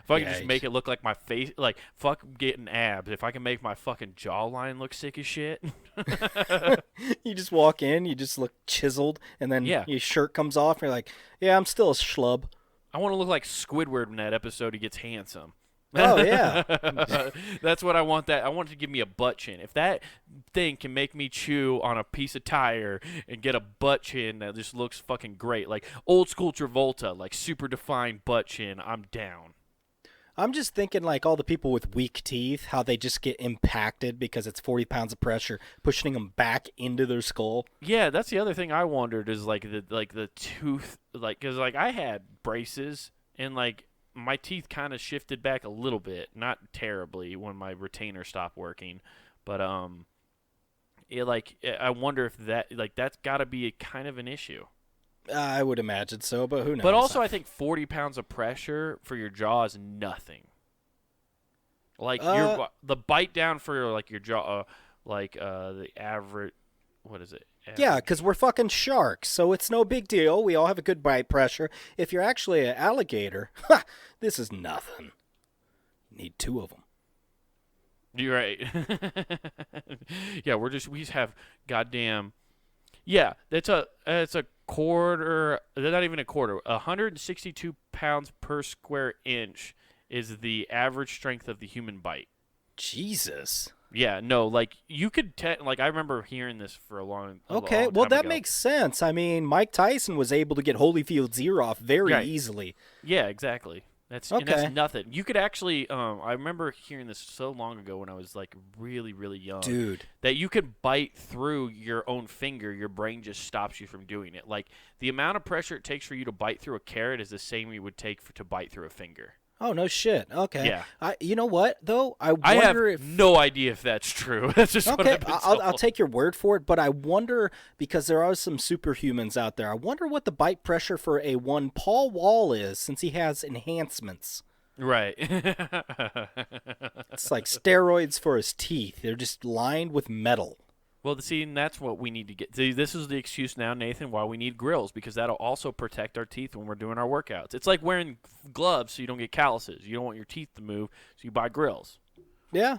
[SPEAKER 2] If I can just make it look like my face, like fuck getting abs. If I can make my fucking jawline look sick as shit.
[SPEAKER 1] You just walk in, you just look chiseled, and then your shirt comes off, and you're like, yeah, I'm still a schlub.
[SPEAKER 2] I want to look like Squidward in that episode. He gets handsome.
[SPEAKER 1] Oh, yeah.
[SPEAKER 2] That's what I want. I want it to give me a butt chin. If that thing can make me chew on a piece of tire and get a butt chin that just looks fucking great, like old school Travolta, like super defined butt chin, I'm down.
[SPEAKER 1] I'm just thinking like all the people with weak teeth, how they just get impacted because it's 40 pounds of pressure pushing them back into their skull.
[SPEAKER 2] Yeah, that's the other thing I wondered is like the tooth, like, because like I had braces and like my teeth kind of shifted back a little bit, not terribly when my retainer stopped working, but I wonder if that's got to be a kind of an issue.
[SPEAKER 1] I would imagine so, but who knows?
[SPEAKER 2] But also, I think 40 pounds of pressure for your jaw is nothing. Like the bite down for like your jaw, the average. What is it?
[SPEAKER 1] Yeah, because we're fucking sharks, so it's no big deal. We all have a good bite pressure. If you're actually an alligator, this is nothing. You need two of them.
[SPEAKER 2] You're right. Yeah, we just have goddamn. Yeah, it's a quarter. Not even a quarter. 162 pounds per square inch is the average strength of the human bite.
[SPEAKER 1] Jesus.
[SPEAKER 2] Yeah, no, like you could like I remember hearing this for a long.
[SPEAKER 1] Okay,
[SPEAKER 2] long
[SPEAKER 1] well
[SPEAKER 2] time
[SPEAKER 1] that
[SPEAKER 2] ago.
[SPEAKER 1] makes sense. I mean, Mike Tyson was able to get Holyfield's ear off very easily.
[SPEAKER 2] Yeah, exactly. And that's nothing. You could actually. I remember hearing this so long ago when I was like really, really young.
[SPEAKER 1] Dude.
[SPEAKER 2] That you could bite through your own finger. Your brain just stops you from doing it. Like the amount of pressure it takes for you to bite through a carrot is the same you would take to bite through a finger.
[SPEAKER 1] Oh, no shit. Okay.
[SPEAKER 2] Yeah.
[SPEAKER 1] You know what, though? I
[SPEAKER 2] I have
[SPEAKER 1] wonder if...
[SPEAKER 2] no idea if that's true. That's just what
[SPEAKER 1] Okay,
[SPEAKER 2] I've been
[SPEAKER 1] I'll
[SPEAKER 2] told.
[SPEAKER 1] take your word for it, but I wonder, because there are some superhumans out there, I wonder what the bite pressure for a one Paul Wall is, since he has enhancements.
[SPEAKER 2] Right.
[SPEAKER 1] It's like steroids for his teeth. They're just lined with metal.
[SPEAKER 2] Well, see, and that's what we need to get. See, this is the excuse now, Nathan, why we need grills, because that'll also protect our teeth when we're doing our workouts. It's like wearing gloves so you don't get calluses. You don't want your teeth to move, so you buy grills.
[SPEAKER 1] Yeah.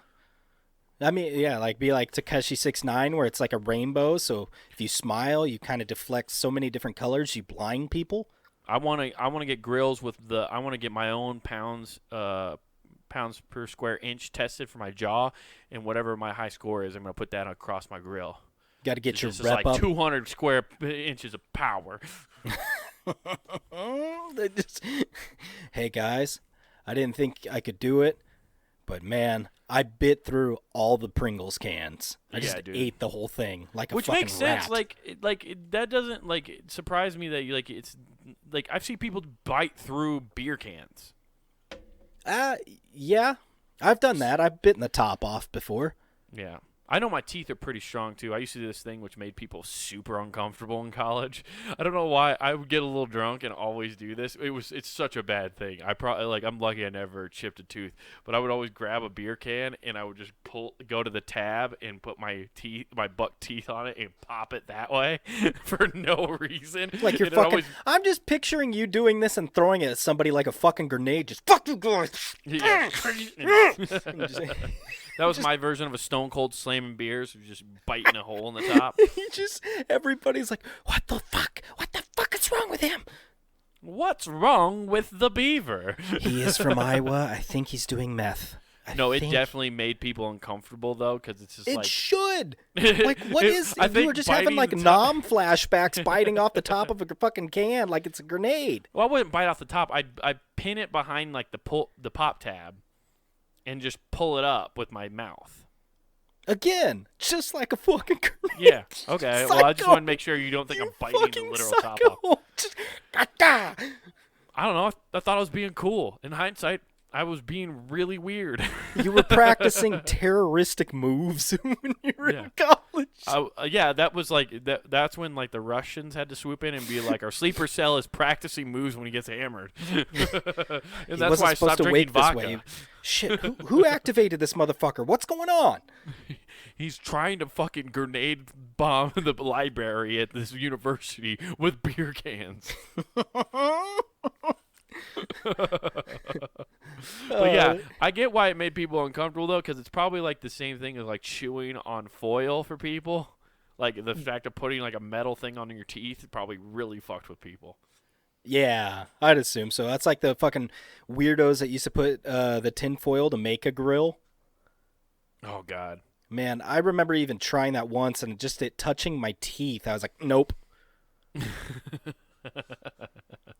[SPEAKER 1] I mean, yeah, like be like Takeshi 6ix9ine, where it's like a rainbow, so if you smile, you kind of deflect so many different colors, you blind people.
[SPEAKER 2] I want to get grills with the. I want to get my own pounds per square inch tested for my jaw, and whatever my high score is, I'm going to put that across my grill.
[SPEAKER 1] Got to get your
[SPEAKER 2] This
[SPEAKER 1] rep
[SPEAKER 2] is like
[SPEAKER 1] up.
[SPEAKER 2] 200 square inches of power.
[SPEAKER 1] Hey guys, I didn't think I could do it, but man, I bit through all the Pringles cans. I just ate the whole thing like a
[SPEAKER 2] Which
[SPEAKER 1] fucking
[SPEAKER 2] makes sense.
[SPEAKER 1] rat.
[SPEAKER 2] That doesn't surprise me that it's like I've seen people bite through beer cans.
[SPEAKER 1] Yeah, I've done that. I've bitten the top off before.
[SPEAKER 2] Yeah. I know my teeth are pretty strong, too. I used to do this thing which made people super uncomfortable in college. I don't know why. I would get a little drunk and always do this. It's such a bad thing. I'm lucky I never chipped a tooth. But I would always grab a beer can and I would just go to the tab and put my buck teeth on it and pop it that way for no reason.
[SPEAKER 1] Like you're fucking... I'm just picturing you doing this and throwing it at somebody like a fucking grenade. Just, fuck you guys!
[SPEAKER 2] Yeah. That was my version of a Stone Cold slamming beers, just biting a hole in the top.
[SPEAKER 1] Everybody's like, what the fuck? What the fuck is wrong with him?
[SPEAKER 2] What's wrong with the beaver?
[SPEAKER 1] He is from Iowa. I think he's doing meth.
[SPEAKER 2] It definitely made people uncomfortable, though, because it's just
[SPEAKER 1] It should. Like, what is... You were just having, like, Nom flashbacks biting off the top of a fucking can like it's a grenade.
[SPEAKER 2] Well, I wouldn't bite off the top. I'd pin it behind, like, the pop tab and just pull it up with my mouth.
[SPEAKER 1] Again, just like a fucking grenade.
[SPEAKER 2] Yeah, okay. Well, I just want to make sure you don't think I'm biting the literal top off. I don't know. I thought I was being cool. In hindsight, I was being really weird.
[SPEAKER 1] You were practicing terroristic moves when you were in college.
[SPEAKER 2] Yeah, that was like that's when like the Russians had to swoop in and be like, our sleeper cell is practicing moves when he gets hammered. And that's why I stopped drinking vodka.
[SPEAKER 1] Shit, who activated this motherfucker? What's going on?
[SPEAKER 2] He's trying to fucking grenade bomb the library at this university with beer cans. But yeah, I get why it made people uncomfortable though, because it's probably like the same thing as like chewing on foil for people. Like the fact of putting like a metal thing on your teeth probably really fucked with people.
[SPEAKER 1] Yeah, I'd assume so. That's like the fucking weirdos that used to put the tin foil to make a grill.
[SPEAKER 2] Oh God,
[SPEAKER 1] man, I remember even trying that once and just it touching my teeth. I was like, nope.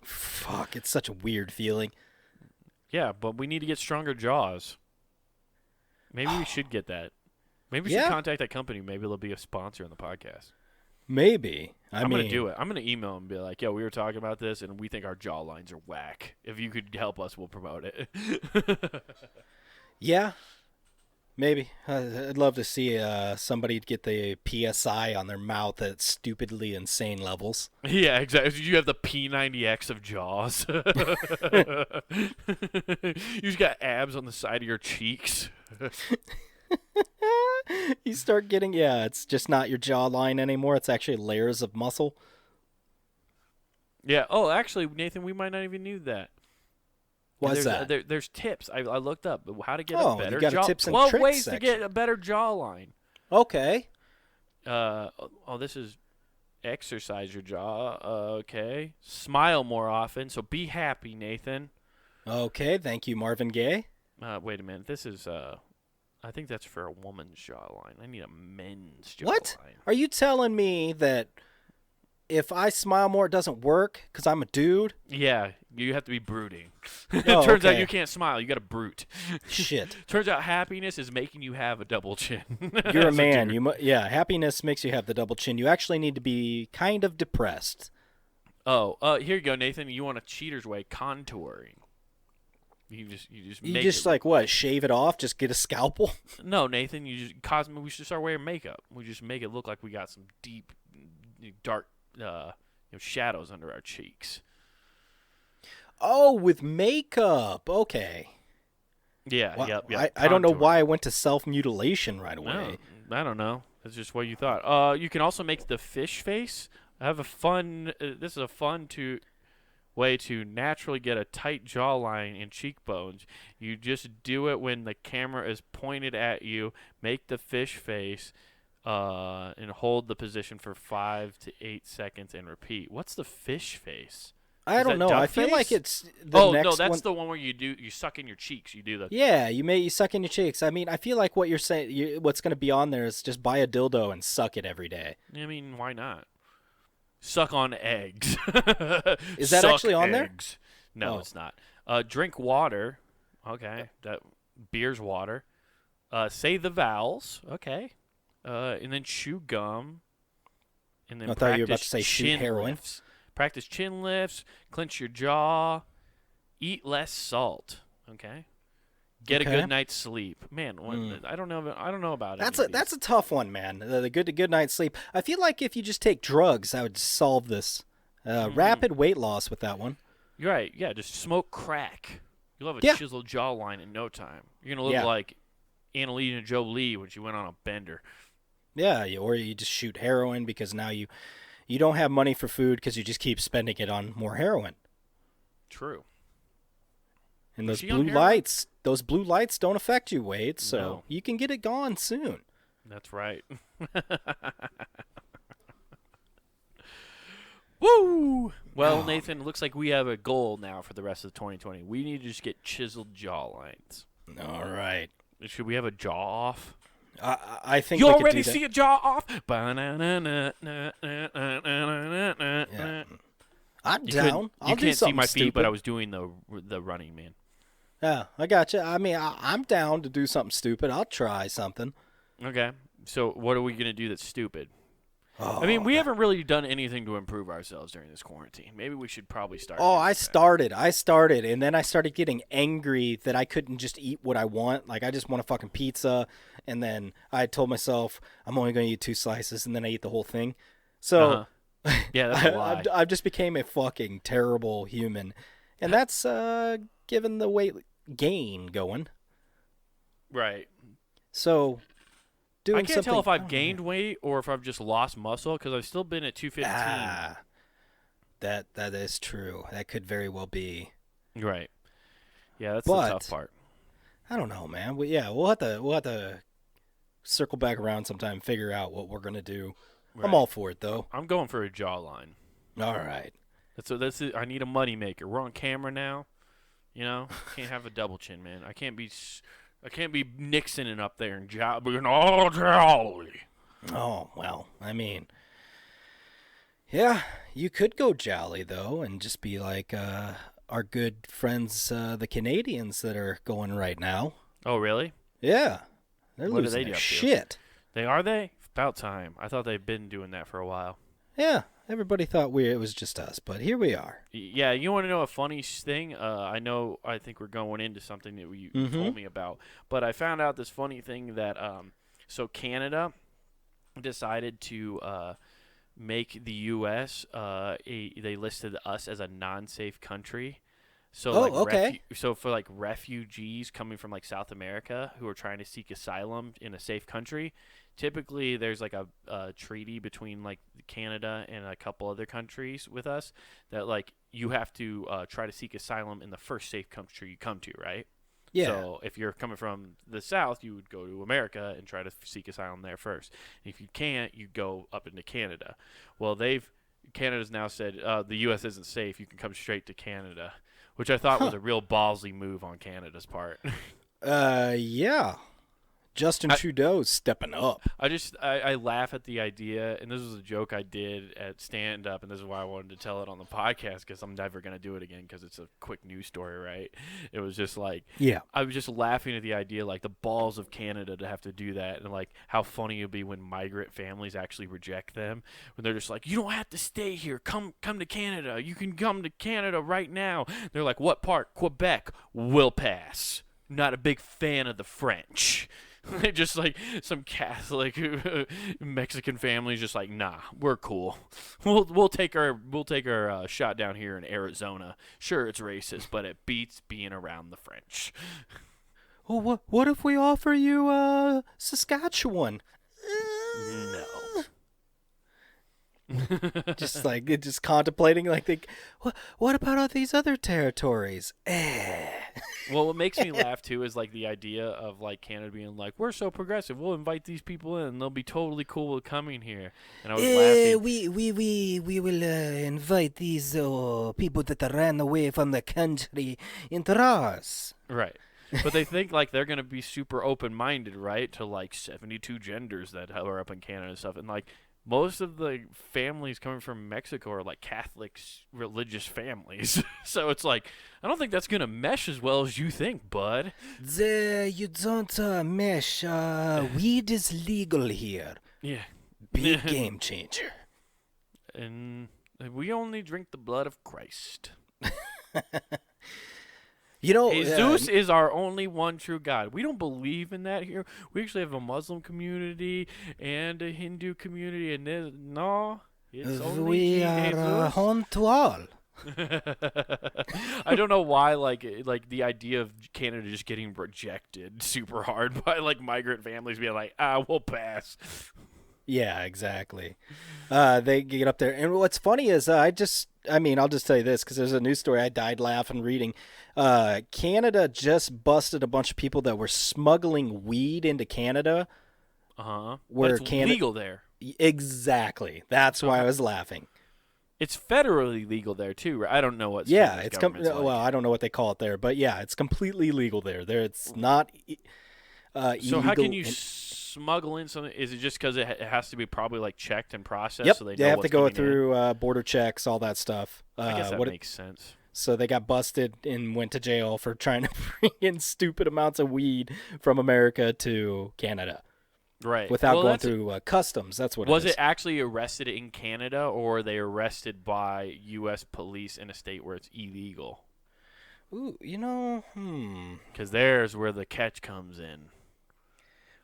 [SPEAKER 1] Fuck, it's such a weird feeling.
[SPEAKER 2] Yeah, but we need to get stronger jaws. Maybe we should get that. Maybe we should contact that company. Maybe they'll be a sponsor on the podcast.
[SPEAKER 1] Maybe. I'm
[SPEAKER 2] going to do it. I'm going to email them and be like, yo, we were talking about this, and we think our jaw lines are whack. If you could help us, we'll promote it.
[SPEAKER 1] Yeah. Maybe. I'd love to see somebody get the PSI on their mouth at stupidly insane levels.
[SPEAKER 2] Yeah, exactly. You have the P90X of jaws. You just got abs on the side of your cheeks.
[SPEAKER 1] You start getting, it's just not your jawline anymore. It's actually layers of muscle.
[SPEAKER 2] Yeah. Oh, actually, Nathan, we might not even need that.
[SPEAKER 1] What's that?
[SPEAKER 2] There's tips. I looked up how to get a better
[SPEAKER 1] you got
[SPEAKER 2] jaw.
[SPEAKER 1] a tips and
[SPEAKER 2] 12
[SPEAKER 1] tricks
[SPEAKER 2] ways
[SPEAKER 1] section.
[SPEAKER 2] to get a better jawline.
[SPEAKER 1] Okay.
[SPEAKER 2] This is exercise your jaw. Okay. Smile more often. So be happy, Nathan.
[SPEAKER 1] Okay. Thank you, Marvin Gaye.
[SPEAKER 2] Wait a minute. This is I think that's for a woman's jawline. I need a men's jawline.
[SPEAKER 1] What? Are you telling me that if I smile more, it doesn't work because I'm a dude?
[SPEAKER 2] Yeah, you have to be brooding. Turns out you can't smile. You got to brute.
[SPEAKER 1] Shit.
[SPEAKER 2] Turns out happiness is making you have a double chin.
[SPEAKER 1] You're a man. Happiness makes you have the double chin. You actually need to be kind of depressed.
[SPEAKER 2] Oh, here you go, Nathan. You want a cheater's way, contouring. make
[SPEAKER 1] just
[SPEAKER 2] it.
[SPEAKER 1] like what? Shave it off? Just get a scalpel?
[SPEAKER 2] No, Nathan, we should start wearing makeup. We just make it look like we got some deep, dark, shadows under our cheeks.
[SPEAKER 1] Oh, with makeup. Okay.
[SPEAKER 2] Yeah,
[SPEAKER 1] Well,
[SPEAKER 2] yep.
[SPEAKER 1] I don't know why I went to self-mutilation right away.
[SPEAKER 2] No, I don't know. That's just what you thought. You can also make the fish face. I have a fun. This is a fun way to naturally get a tight jawline and cheekbones. You just do it when the camera is pointed at you. Make the fish face, and hold the position for 5 to 8 seconds and repeat. What's the fish face?
[SPEAKER 1] I don't know. I feel like it's the next
[SPEAKER 2] no, that's
[SPEAKER 1] one.
[SPEAKER 2] the one where you suck in your cheeks. You do the
[SPEAKER 1] You suck in your cheeks. I mean, I feel like what you're saying, what's going to be on there is just buy a dildo and suck it every day.
[SPEAKER 2] I mean, why not? Suck on eggs.
[SPEAKER 1] Is that actually on
[SPEAKER 2] eggs. There? No, it's not. Drink water. Okay, that beer's water. Say the vowels. Okay, and then chew gum. And then
[SPEAKER 1] I thought you were about to say shoot heroin.
[SPEAKER 2] Lifts. Practice chin lifts, clench your jaw, eat less salt. Okay, get a good night's sleep. Man, I don't know about it.
[SPEAKER 1] That's a tough one, man. The good night's sleep. I feel like if you just take drugs, I would solve this. Rapid weight loss with that one.
[SPEAKER 2] You're right. Yeah, just smoke crack. You'll have a chiseled jawline in no time. You're gonna look like Angelina Jolie when she went on a bender.
[SPEAKER 1] Yeah, or you just shoot heroin because now you don't have money for food because you just keep spending it on more heroin.
[SPEAKER 2] True.
[SPEAKER 1] And those blue lights don't affect you, Wade, so you can get it gone soon.
[SPEAKER 2] That's right. Woo! Well, Nathan, it looks like we have a goal now for the rest of 2020. We need to just get chiseled jawlines.
[SPEAKER 1] All right.
[SPEAKER 2] Should we have a jaw off?
[SPEAKER 1] I think
[SPEAKER 2] you
[SPEAKER 1] we
[SPEAKER 2] already
[SPEAKER 1] could do
[SPEAKER 2] see a jaw off.
[SPEAKER 1] Yeah. I'm down.
[SPEAKER 2] You can't see my feet, but I was doing the running man.
[SPEAKER 1] Yeah, I got you. I mean, I'm down to do something stupid. I'll try something.
[SPEAKER 2] Okay. So what are we gonna do that's stupid?
[SPEAKER 1] Oh,
[SPEAKER 2] I mean, we haven't really done anything to improve ourselves during this quarantine. Maybe we should probably start.
[SPEAKER 1] I started, and then I started getting angry that I couldn't just eat what I want. Like, I just want a fucking pizza, and then I told myself I'm only going to eat 2 slices, and then I eat the whole thing. So,
[SPEAKER 2] yeah, that's a lie.
[SPEAKER 1] I just became a fucking terrible human, and that's given the weight gain going.
[SPEAKER 2] Right.
[SPEAKER 1] So.
[SPEAKER 2] I can't tell if I've gained weight or if I've just lost muscle because I've still been at 215.
[SPEAKER 1] That is true. That could very well be.
[SPEAKER 2] Right. Yeah, that's the tough part.
[SPEAKER 1] I don't know, man. We'll have to circle back around sometime and figure out what we're gonna do. Right. I'm all for it though.
[SPEAKER 2] I'm going for a jawline.
[SPEAKER 1] All right.
[SPEAKER 2] That's it. I need a money maker. We're on camera now. You know, can't have a double chin, man. I can't be Nixoning up there and being all jolly.
[SPEAKER 1] Oh, well, I mean, yeah, you could go jolly, though, and just be like our good friends, the Canadians that are going right now.
[SPEAKER 2] Oh, really?
[SPEAKER 1] Yeah. They're losing their shit.
[SPEAKER 2] Are they? About time. I thought they'd been doing that for a while.
[SPEAKER 1] Yeah. Everybody thought it was just us, but here we are.
[SPEAKER 2] Yeah, you want to know a funny thing? I think we're going into something that you told me about, but I found out this funny thing that so Canada decided to make the U.S. They listed us as a non-safe country. So
[SPEAKER 1] okay.
[SPEAKER 2] So for like refugees coming from like South America who are trying to seek asylum in a safe country, typically there's like a treaty between like Canada and a couple other countries with us that like you have to try to seek asylum in the first safe country you come to, right?
[SPEAKER 1] Yeah.
[SPEAKER 2] So if you're coming from the South, you would go to America and try to seek asylum there first. If you can't, you go up into Canada. Well, Canada's now said the U.S. isn't safe. You can come straight to Canada, which I thought was a real ballsy move on Canada's part.
[SPEAKER 1] Yeah. Justin Trudeau's stepping up.
[SPEAKER 2] I laugh at the idea, and this was a joke I did at stand-up, and this is why I wanted to tell it on the podcast, because I'm never going to do it again because it's a quick news story, right? It was just like, I was just laughing at the idea, like, the balls of Canada to have to do that, and, like, how funny it would be when migrant families actually reject them, when they're just like, you don't have to stay here. Come to Canada. You can come to Canada right now. They're like, what part? Quebec. Will pass. Not a big fan of the French. Just like some Catholic Mexican families, just like, nah, we're cool. We'll take our shot down here in Arizona. Sure, it's racist, but it beats being around the French.
[SPEAKER 1] Well, what if we offer you Saskatchewan?
[SPEAKER 2] No.
[SPEAKER 1] just contemplating, like, what about all these other territories?
[SPEAKER 2] Well, what makes me laugh too is like the idea of like Canada being like, we're so progressive, we'll invite these people in, and they'll be totally cool with coming here. And I was laughing.
[SPEAKER 1] We will invite these people that ran away from the country into us.
[SPEAKER 2] Right. But they think like they're gonna be super open-minded, right, to like 72 genders that are up in Canada and stuff, and like. Most of the families coming from Mexico are like Catholic religious families. So it's like, I don't think that's going to mesh as well as you think, bud.
[SPEAKER 1] You don't mesh. Weed is legal here.
[SPEAKER 2] Yeah.
[SPEAKER 1] Big game changer.
[SPEAKER 2] And we only drink the blood of Christ.
[SPEAKER 1] You know,
[SPEAKER 2] Jesus is our only one true God. We don't believe in that here. We actually have a Muslim community and a Hindu community, and it's only
[SPEAKER 1] we are home to all.
[SPEAKER 2] I don't know why, like the idea of Canada just getting rejected super hard by like migrant families being like, we'll pass.
[SPEAKER 1] Yeah, exactly. They get up there, and what's funny is I'll just tell you this because there's a news story I died laughing reading. Canada just busted a bunch of people that were smuggling weed into Canada.
[SPEAKER 2] Where it's legal there.
[SPEAKER 1] Exactly. That's why I was laughing.
[SPEAKER 2] It's federally legal there too, right? I don't know what.
[SPEAKER 1] Yeah, it's well, I don't know what they call it there, but yeah, it's completely legal there. It's not.
[SPEAKER 2] So how can you smuggle in something? Is it just because it has to be probably like checked and processed?
[SPEAKER 1] Yep,
[SPEAKER 2] so they
[SPEAKER 1] have to go through border checks, all that stuff.
[SPEAKER 2] I guess that makes sense.
[SPEAKER 1] So they got busted and went to jail for trying to bring in stupid amounts of weed from America to Canada.
[SPEAKER 2] Right.
[SPEAKER 1] Without going through customs. That's what it is.
[SPEAKER 2] Was it actually arrested in Canada, or were they arrested by U.S. police in a state where it's illegal?
[SPEAKER 1] Ooh,
[SPEAKER 2] Because there's where the catch comes in.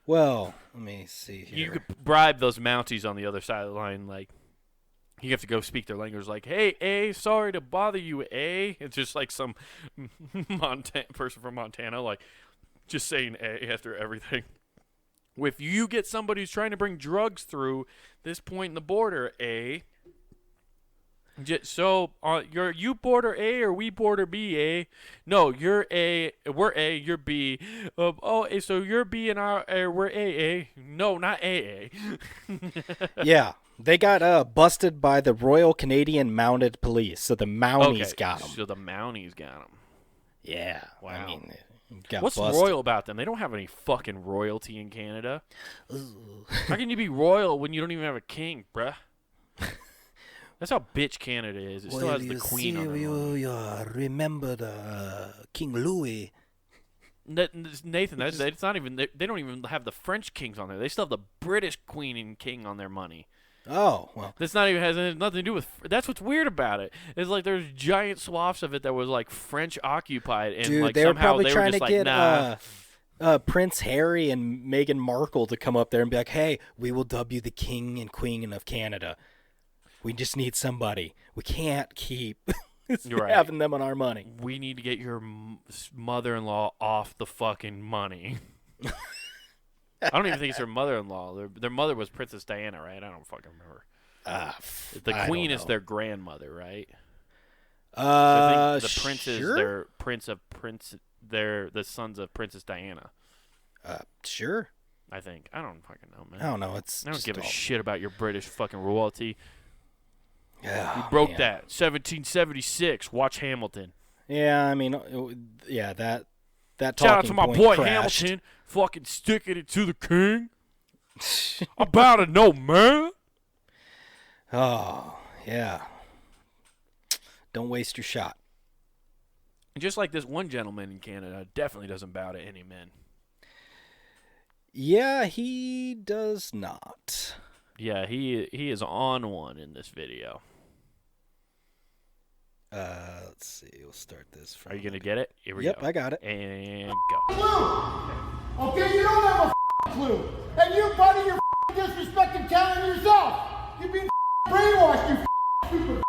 [SPEAKER 1] Well, let me see here.
[SPEAKER 2] You could bribe those Mounties on the other side of the line, like, you have to go speak their language, like, hey, A, sorry to bother you, A. It's just like some person from Montana, like, just saying A after everything. If you get somebody who's trying to bring drugs through this point in the border, A. So, you border A or we border B, A? No, you're A, we're A, you're B. So you're B and we're A. No, not AA.
[SPEAKER 1] Yeah, they got busted by the Royal Canadian Mounted Police, so the Mounties got them.
[SPEAKER 2] So the Mounties got them.
[SPEAKER 1] Yeah.
[SPEAKER 2] Wow.
[SPEAKER 1] I mean,
[SPEAKER 2] what's
[SPEAKER 1] busted.
[SPEAKER 2] royal about them? They don't have any fucking royalty in Canada.
[SPEAKER 1] Ooh.
[SPEAKER 2] How can you be royal when you don't even have a king, bruh? That's how bitch Canada is. It still has the queen on it.
[SPEAKER 1] You remember the King Louis.
[SPEAKER 2] Nathan, it's not even. They don't even have the French kings on there. They still have the British queen and king on their money.
[SPEAKER 1] Oh, well.
[SPEAKER 2] That's not even has nothing to do with. That's what's weird about it. It's like there's giant swaths of it that was like French occupied, and
[SPEAKER 1] dude,
[SPEAKER 2] like
[SPEAKER 1] they were
[SPEAKER 2] somehow
[SPEAKER 1] probably
[SPEAKER 2] they
[SPEAKER 1] trying
[SPEAKER 2] were just
[SPEAKER 1] to
[SPEAKER 2] like,
[SPEAKER 1] get
[SPEAKER 2] nah.
[SPEAKER 1] Prince Harry and Meghan Markle to come up there and be like, "Hey, we will dub you the King and Queen of Canada. We just need somebody. We can't keep having them on our money.
[SPEAKER 2] We need to get your mother-in-law off the fucking money." I don't even think it's her mother-in-law. Their mother was Princess Diana, right? I don't fucking remember. The queen is their grandmother, right? I think the prince is their they're the sons of Princess Diana.
[SPEAKER 1] Sure.
[SPEAKER 2] I think. I don't fucking know, man.
[SPEAKER 1] I don't know.
[SPEAKER 2] I don't give a shit about your British fucking royalty.
[SPEAKER 1] Yeah,
[SPEAKER 2] you broke that. 1776. Watch Hamilton.
[SPEAKER 1] Yeah, I mean, yeah, that
[SPEAKER 2] Shout out
[SPEAKER 1] talking
[SPEAKER 2] to my
[SPEAKER 1] point
[SPEAKER 2] boy
[SPEAKER 1] crashed.
[SPEAKER 2] Hamilton, fucking sticking it to the king. About to know, man.
[SPEAKER 1] Oh, yeah. Don't waste your shot.
[SPEAKER 2] Just like this one gentleman in Canada definitely doesn't bow to any men.
[SPEAKER 1] Yeah, he does not.
[SPEAKER 2] Yeah, he is on one in this video.
[SPEAKER 1] Let's see. We'll start this.
[SPEAKER 2] Are you going to get it? Here we
[SPEAKER 1] go.
[SPEAKER 2] I got it. And go.
[SPEAKER 3] Clue. Okay, you don't have a clue. And you, buddy, you're disrespecting telling yourself. You've been brainwashed, you stupid.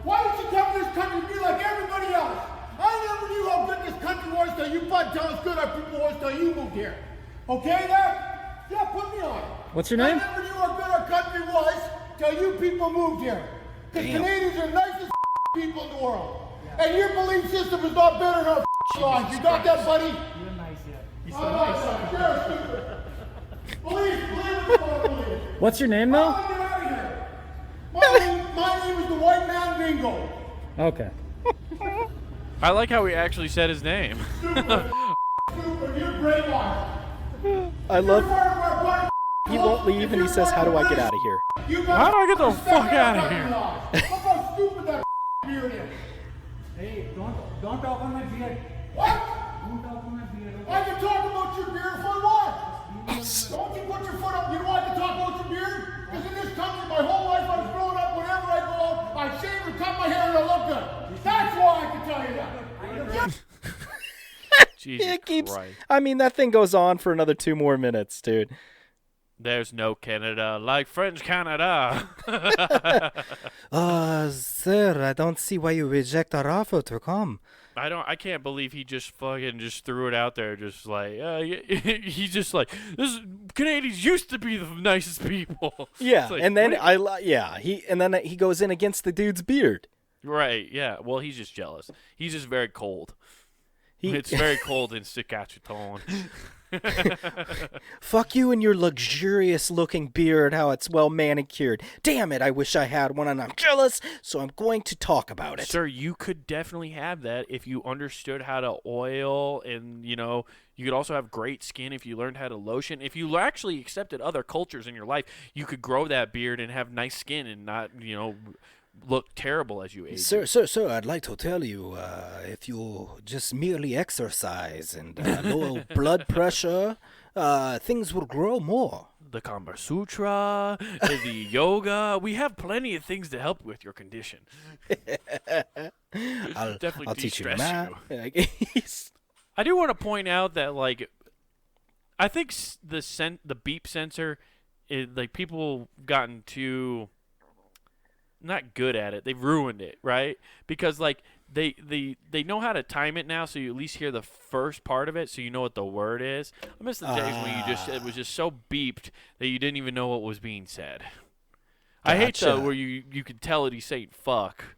[SPEAKER 3] Why don't you come to this country and be like everybody else? I never knew how good this country was till you bud tell us good our people was till you moved here. Okay, there? Yeah, put me on.
[SPEAKER 1] What's your name?
[SPEAKER 3] I never knew how good our country was till you people moved here. Because Canadians are the nicest people in the world. Yeah. And your belief system is not better than our laws. You got that, buddy?
[SPEAKER 4] You're nice, yeah. You're so nice.
[SPEAKER 3] You're stupid. Believe it.
[SPEAKER 4] What's your name, though?
[SPEAKER 3] Get out of here. My name is the White Man Bingo.
[SPEAKER 4] Okay.
[SPEAKER 2] I like how he actually said his name.
[SPEAKER 3] Stupid, you're brainwashed.
[SPEAKER 1] I love he won't leave and he says, how do I get out of here?
[SPEAKER 2] How do I get the fuck out of here?
[SPEAKER 3] Look how stupid that beard is.
[SPEAKER 4] Hey, don't talk on my beard.
[SPEAKER 3] What?
[SPEAKER 4] Don't talk on my beard.
[SPEAKER 3] I can talk about your beard for what? Don't you put your foot up. You know why I can talk about your beard? Because in this country, my whole life I was growing up, whenever I go out, I shave and cut my hair and I look good. That's why I can tell you that.
[SPEAKER 2] Jesus Christ.
[SPEAKER 1] I mean, that thing goes on for another 2 more minutes, dude.
[SPEAKER 2] There's no Canada like French Canada.
[SPEAKER 1] Sir, I don't see why you reject our offer to come.
[SPEAKER 2] I can't believe he just fucking just threw it out there, just like he's just like, Canadians used to be the nicest people.
[SPEAKER 1] Yeah,
[SPEAKER 2] like,
[SPEAKER 1] and then he goes in against the dude's beard.
[SPEAKER 2] Right, yeah. Well, he's just jealous. He's just very cold. It's very cold in Saskatchewan.
[SPEAKER 1] Fuck you and your luxurious-looking beard, how it's well manicured. Damn it, I wish I had one and I'm jealous, so I'm going to talk about it.
[SPEAKER 2] Sir, you could definitely have that if you understood how to oil, and, you know, you could also have great skin if you learned how to lotion. If you actually accepted other cultures in your life, you could grow that beard and have nice skin and not, you know, look terrible as you age.
[SPEAKER 1] Sir, I'd like to tell you, if you just merely exercise and lower blood pressure, things will grow more.
[SPEAKER 2] The Kama Sutra, the yoga, we have plenty of things to help with your condition.
[SPEAKER 1] I'll teach you math.
[SPEAKER 2] I do want to point out that, like, I think the beep sensor, like, people have gotten too not good at it. They've ruined it, right? Because, like, they know how to time it now, so you at least hear the first part of it, so you know what the word is. I miss the days when it was just so beeped that you didn't even know what was being said. Gotcha. I hate where you could tell that he's saying fuck,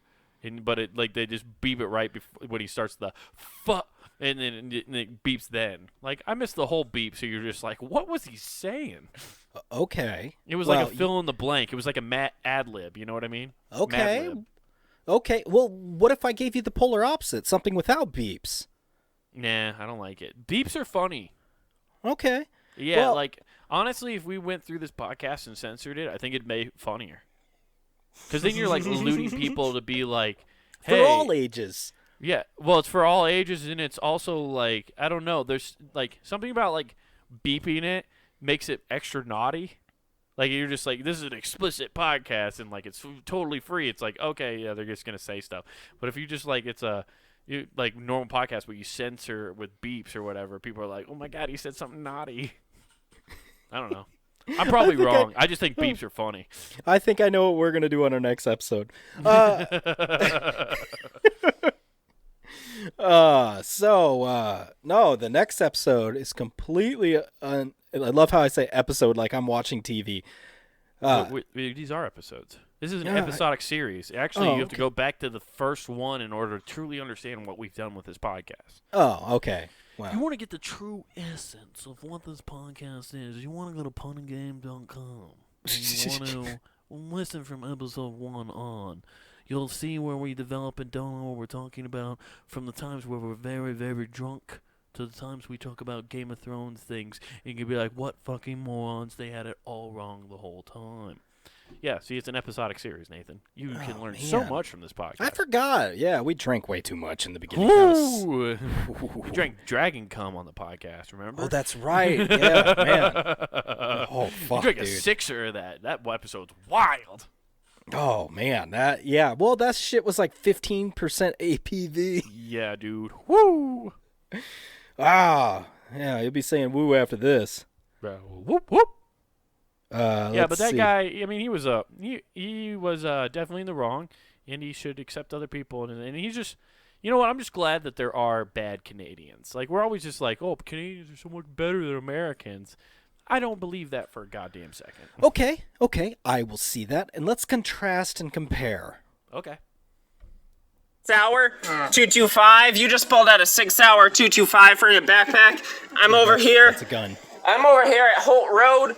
[SPEAKER 2] but it, like, they just beep it right before when he starts the fuck, and then it beeps then. Like, I miss the whole beep, so you're just like, what was he saying?
[SPEAKER 1] Okay.
[SPEAKER 2] It was like a fill in the blank. It was like a ad lib. You know what I mean?
[SPEAKER 1] Okay. Okay. Well, what if I gave you the polar opposite, something without beeps?
[SPEAKER 2] Nah, I don't like it. Beeps are funny.
[SPEAKER 1] Okay.
[SPEAKER 2] Yeah, well, like, honestly, if we went through this podcast and censored it, I think it'd make it funnier. Because then you're, like, eluding people to be like, hey.
[SPEAKER 1] For all ages.
[SPEAKER 2] Yeah. Well, it's for all ages, and it's also, like, I don't know. There's, like, something about, like, beeping it makes it extra naughty. Like, you're just like, this is an explicit podcast, and, like, it's totally free. It's like, okay, yeah, they're just going to say stuff. But if you just, like, it's like normal podcast where you censor with beeps or whatever, people are like, oh, my God, he said something naughty. I don't know. I'm probably wrong. I just think beeps are funny.
[SPEAKER 1] I think I know what we're going to do on our next episode. No, the next episode is completely I love how I say episode like I'm watching TV.
[SPEAKER 2] These are episodes. This is an episodic series. Actually, you have to go back to the first one in order to truly understand what we've done with this podcast.
[SPEAKER 1] Oh, okay. Wow.
[SPEAKER 2] You want to get the true essence of what this podcast is. You want to go to punandgame.com. You want to listen from episode 1 on. You'll see where we develop and don't know what we're talking about, from the times where we're very, very drunk to the times we talk about Game of Thrones things. And you can be like, what fucking morons, they had it all wrong the whole time. Yeah, see, it's an episodic series, Nathan. You can learn so much from this podcast.
[SPEAKER 1] I forgot. Yeah, we drank way too much in the beginning.
[SPEAKER 2] Ooh. We drank dragon cum on the podcast, remember?
[SPEAKER 1] Oh, that's right. Yeah, man. Oh, fuck,
[SPEAKER 2] you drank
[SPEAKER 1] dude.
[SPEAKER 2] a sixer of that. That episode's wild.
[SPEAKER 1] Oh, man. Well, that shit was like 15% APV.
[SPEAKER 2] Yeah, dude. Woo!
[SPEAKER 1] Ah. Yeah, you'll be saying woo after this.
[SPEAKER 2] Bro, whoop, whoop. Yeah, but that
[SPEAKER 1] see.
[SPEAKER 2] guy, I mean, he was definitely in the wrong, and he should accept other people. And he's just, you know what? I'm just glad that there are bad Canadians. Like, we're always just like, oh, Canadians are so much better than Americans. I don't believe that for a goddamn second.
[SPEAKER 1] Okay. I will see that, and let's contrast and compare.
[SPEAKER 2] Okay.
[SPEAKER 5] Hour 225. You just pulled out a 6 hour 225 for your backpack. I'm over here.
[SPEAKER 1] That's a gun.
[SPEAKER 5] I'm over here at Holt Road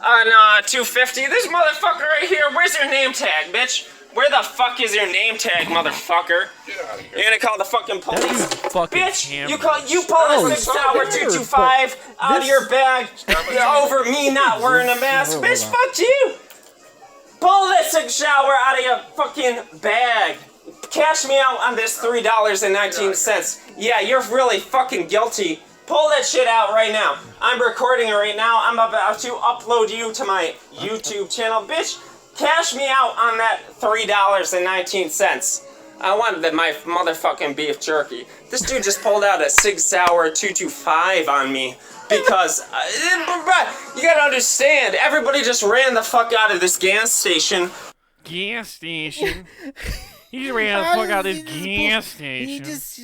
[SPEAKER 5] on 250. This motherfucker right here. Where's your name tag, bitch? Where the fuck is your name tag, motherfucker? Get out of here. You're gonna call the fucking police,
[SPEAKER 2] fucking
[SPEAKER 5] bitch?
[SPEAKER 2] hammered.
[SPEAKER 5] You pulled a 6 hour 225 out of your bag. You're over me not wearing a mask, bitch. Fuck you. Pull this 6 hour out of your fucking bag. Cash me out on this $3.19. Yeah, you're really fucking guilty. Pull that shit out right now. I'm recording it right now. I'm about to upload you to my YouTube channel. Bitch, cash me out on that $3.19. I wanted my motherfucking beef jerky. This dude just pulled out a 6 hour 225 on me. Because, you gotta understand, everybody just ran the fuck out of this gas station.
[SPEAKER 2] Gas station? He ran the fuck out of this gas station.
[SPEAKER 1] He just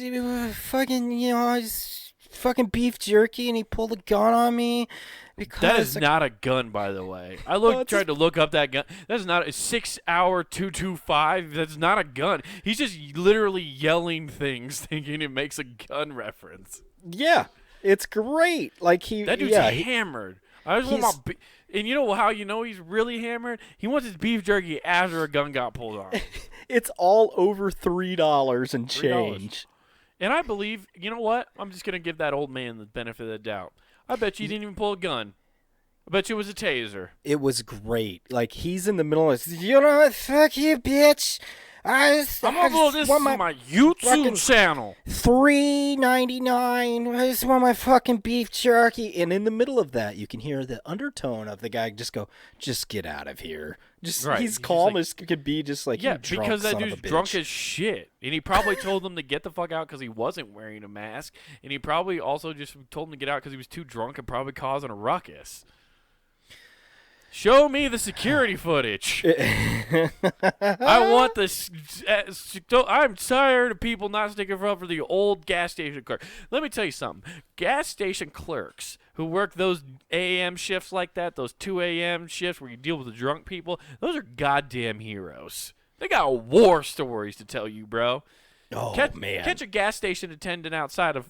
[SPEAKER 1] fucking, just fucking beef jerky, and he pulled a gun on me. Because
[SPEAKER 2] that is not a gun, by the way. I tried to look up that gun. That's not a 6 hour 225. That's not a gun. He's just literally yelling things, thinking it makes a gun reference.
[SPEAKER 1] Yeah, it's great. Like
[SPEAKER 2] that dude's hammered. I just want my. And you know how you know he's really hammered? He wants his beef jerky after a gun got pulled on.
[SPEAKER 1] It's all over $3 and change.
[SPEAKER 2] And I believe, you know what? I'm just gonna give that old man the benefit of the doubt. I bet you didn't even pull a gun. I bet you it was a taser.
[SPEAKER 1] It was great. Like, he's in the middle of, you know what, fuck you, bitch.
[SPEAKER 2] I'm gonna upload this to my YouTube channel.
[SPEAKER 1] $3.99. I just want my fucking beef jerky. And in the middle of that, you can hear the undertone of the guy just go, just get out of here. He's calm like, as could be, just like,
[SPEAKER 2] yeah,
[SPEAKER 1] drunk
[SPEAKER 2] because that
[SPEAKER 1] son
[SPEAKER 2] dude's
[SPEAKER 1] of a bitch.
[SPEAKER 2] drunk as shit. And he probably told them to get the fuck out because he wasn't wearing a mask. And he probably also just told them to get out because he was too drunk and probably causing a ruckus. Show me the security footage. I want this. I'm tired of people not sticking up for the old gas station clerk. Let me tell you something. Gas station clerks who work those AM shifts like that, those 2 a.m. shifts where you deal with the drunk people, those are goddamn heroes. They got war stories to tell you, bro.
[SPEAKER 1] Oh, man.
[SPEAKER 2] Catch a gas station attendant outside of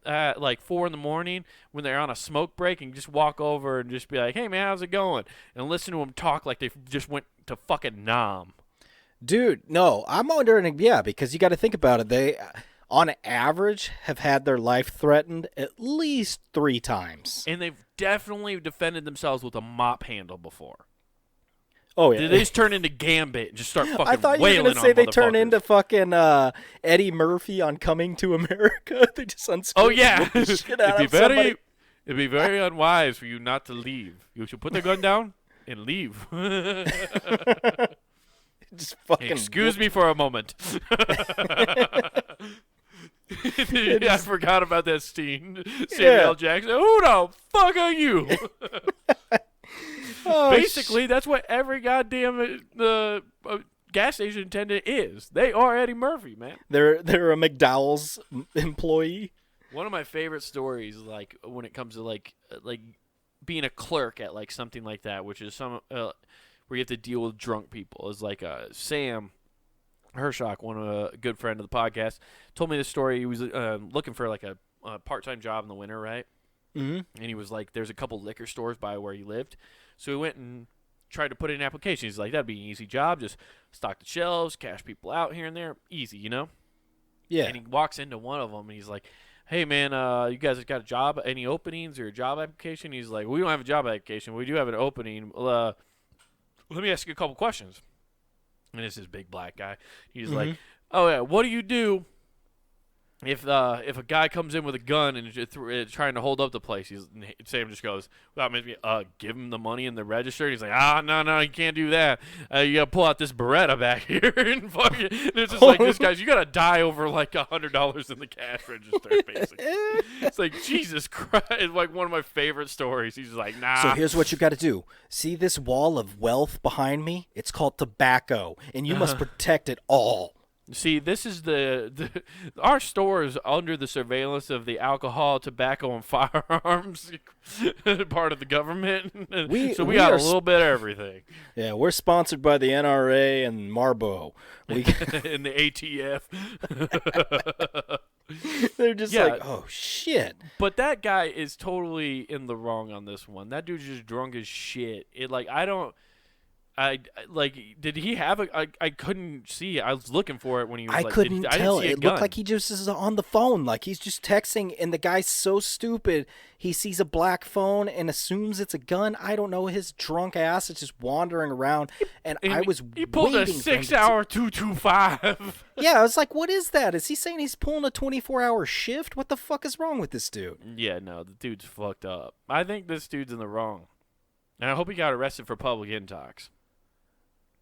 [SPEAKER 2] like 4 in the morning when they're on a smoke break and just walk over and just be like, hey, man, how's it going? And listen to them talk like they just went to fucking Nam.
[SPEAKER 1] Dude, no, I'm wondering, yeah, because you got to think about it. They, on average, have had their life threatened at least 3 times.
[SPEAKER 2] And they've definitely defended themselves with a mop handle before.
[SPEAKER 1] Oh, yeah.
[SPEAKER 2] They just turn into Gambit and just start fucking wailing on
[SPEAKER 1] I thought you were going to say they turn
[SPEAKER 2] motherfuckers.
[SPEAKER 1] into fucking Eddie Murphy on Coming to America. They just unscrew
[SPEAKER 2] Oh, yeah.
[SPEAKER 1] the shit out of somebody.
[SPEAKER 2] It'd be very unwise for you not to leave. You should put the gun down and leave.
[SPEAKER 1] Just fucking
[SPEAKER 2] Excuse me for a moment. I forgot about that scene. Samuel L. Jackson. Who the fuck are you? Basically, that's what every goddamn gas station attendant is. They are Eddie Murphy, man.
[SPEAKER 1] They're a McDowell's employee.
[SPEAKER 2] One of my favorite stories, like when it comes to like being a clerk at like something like that, which is some where you have to deal with drunk people, is like Sam Hershock, a good friend of the podcast, told me this story. He was looking for like a part-time job in the winter, right?
[SPEAKER 1] Mm-hmm.
[SPEAKER 2] And he was like, there's a couple liquor stores by where he lived. So he went and tried to put in an application. He's like, that'd be an easy job. Just stock the shelves, cash people out here and there. Easy, you know?
[SPEAKER 1] Yeah.
[SPEAKER 2] And he walks into one of them, and he's like, hey, man, you guys got a job, any openings or a job application? He's like, we don't have a job application. We do have an opening. Let me ask you a couple questions. And it's this big black guy. He's like, oh, yeah, what do you do if a guy comes in with a gun and is trying to hold up the place? Sam just goes, well, maybe give him the money in the register. He's like, no, you can't do that. You gotta pull out this Beretta back here and fucking. It's just like this guy's. You gotta die over like $100 in the cash register, basically. It's like Jesus Christ. It's like one of my favorite stories. He's like, nah.
[SPEAKER 1] So here's what you got to do. See this wall of wealth behind me? It's called tobacco, and you must protect it all.
[SPEAKER 2] See, this is our store is under the surveillance of the alcohol, tobacco, and firearms part of the government. So we got a little bit of everything.
[SPEAKER 1] Yeah, we're sponsored by the NRA and Marlboro.
[SPEAKER 2] And the ATF.
[SPEAKER 1] They're just like, oh, shit.
[SPEAKER 2] But that guy is totally in the wrong on this one. That dude's just drunk as shit. Did he have I couldn't see. I was looking for it when he was
[SPEAKER 1] I couldn't tell.
[SPEAKER 2] I didn't see a
[SPEAKER 1] it
[SPEAKER 2] gun.
[SPEAKER 1] Looked like he just is on the phone. Like he's just texting, and the guy's so stupid. He sees a black phone and assumes it's a gun. I don't know. His drunk ass is just wandering around, and I was
[SPEAKER 2] he pulled a
[SPEAKER 1] waiting
[SPEAKER 2] 6-hour 225.
[SPEAKER 1] Yeah, I was like, what is that? Is he saying he's pulling a 24-hour shift? What the fuck is wrong with this dude?
[SPEAKER 2] Yeah, no, the dude's fucked up. I think this dude's in the wrong, and I hope he got arrested for public intox.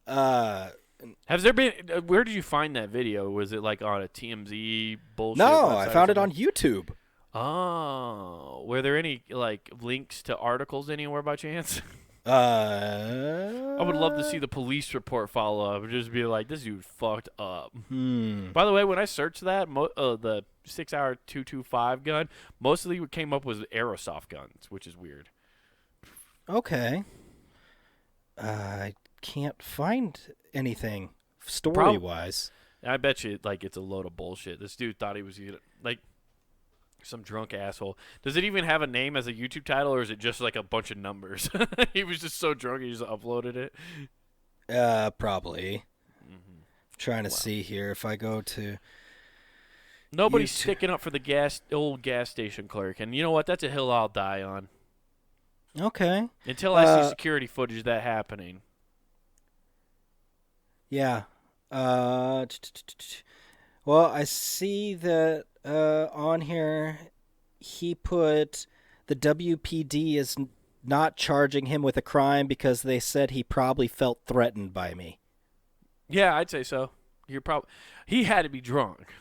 [SPEAKER 2] Has there been? Where did you find that video? Was it like on a TMZ bullshit?
[SPEAKER 1] No, I found it on YouTube.
[SPEAKER 2] Oh, were there any like links to articles anywhere by chance?
[SPEAKER 1] I
[SPEAKER 2] would love to see the police report follow up and just be like, this dude fucked up. By the way, when I searched that, the 6-hour 225 gun, mostly what came up was airsoft guns, which is weird.
[SPEAKER 1] Okay. I can't find anything story-wise.
[SPEAKER 2] I bet you it's a load of bullshit. This dude thought he was like some drunk asshole. Does it even have a name as a YouTube title, or is it just like a bunch of numbers? He was just so drunk he just uploaded it.
[SPEAKER 1] Probably. Trying to see here if I go to.
[SPEAKER 2] Nobody's sticking up for the old gas station clerk, and you know what? That's a hill I'll die on.
[SPEAKER 1] Okay.
[SPEAKER 2] Until I see security footage of that happening.
[SPEAKER 1] Yeah. Well, I see that on here he put the WPD is not charging him with a crime because they said he probably felt threatened by me.
[SPEAKER 2] Yeah, I'd say so. He had to be drunk.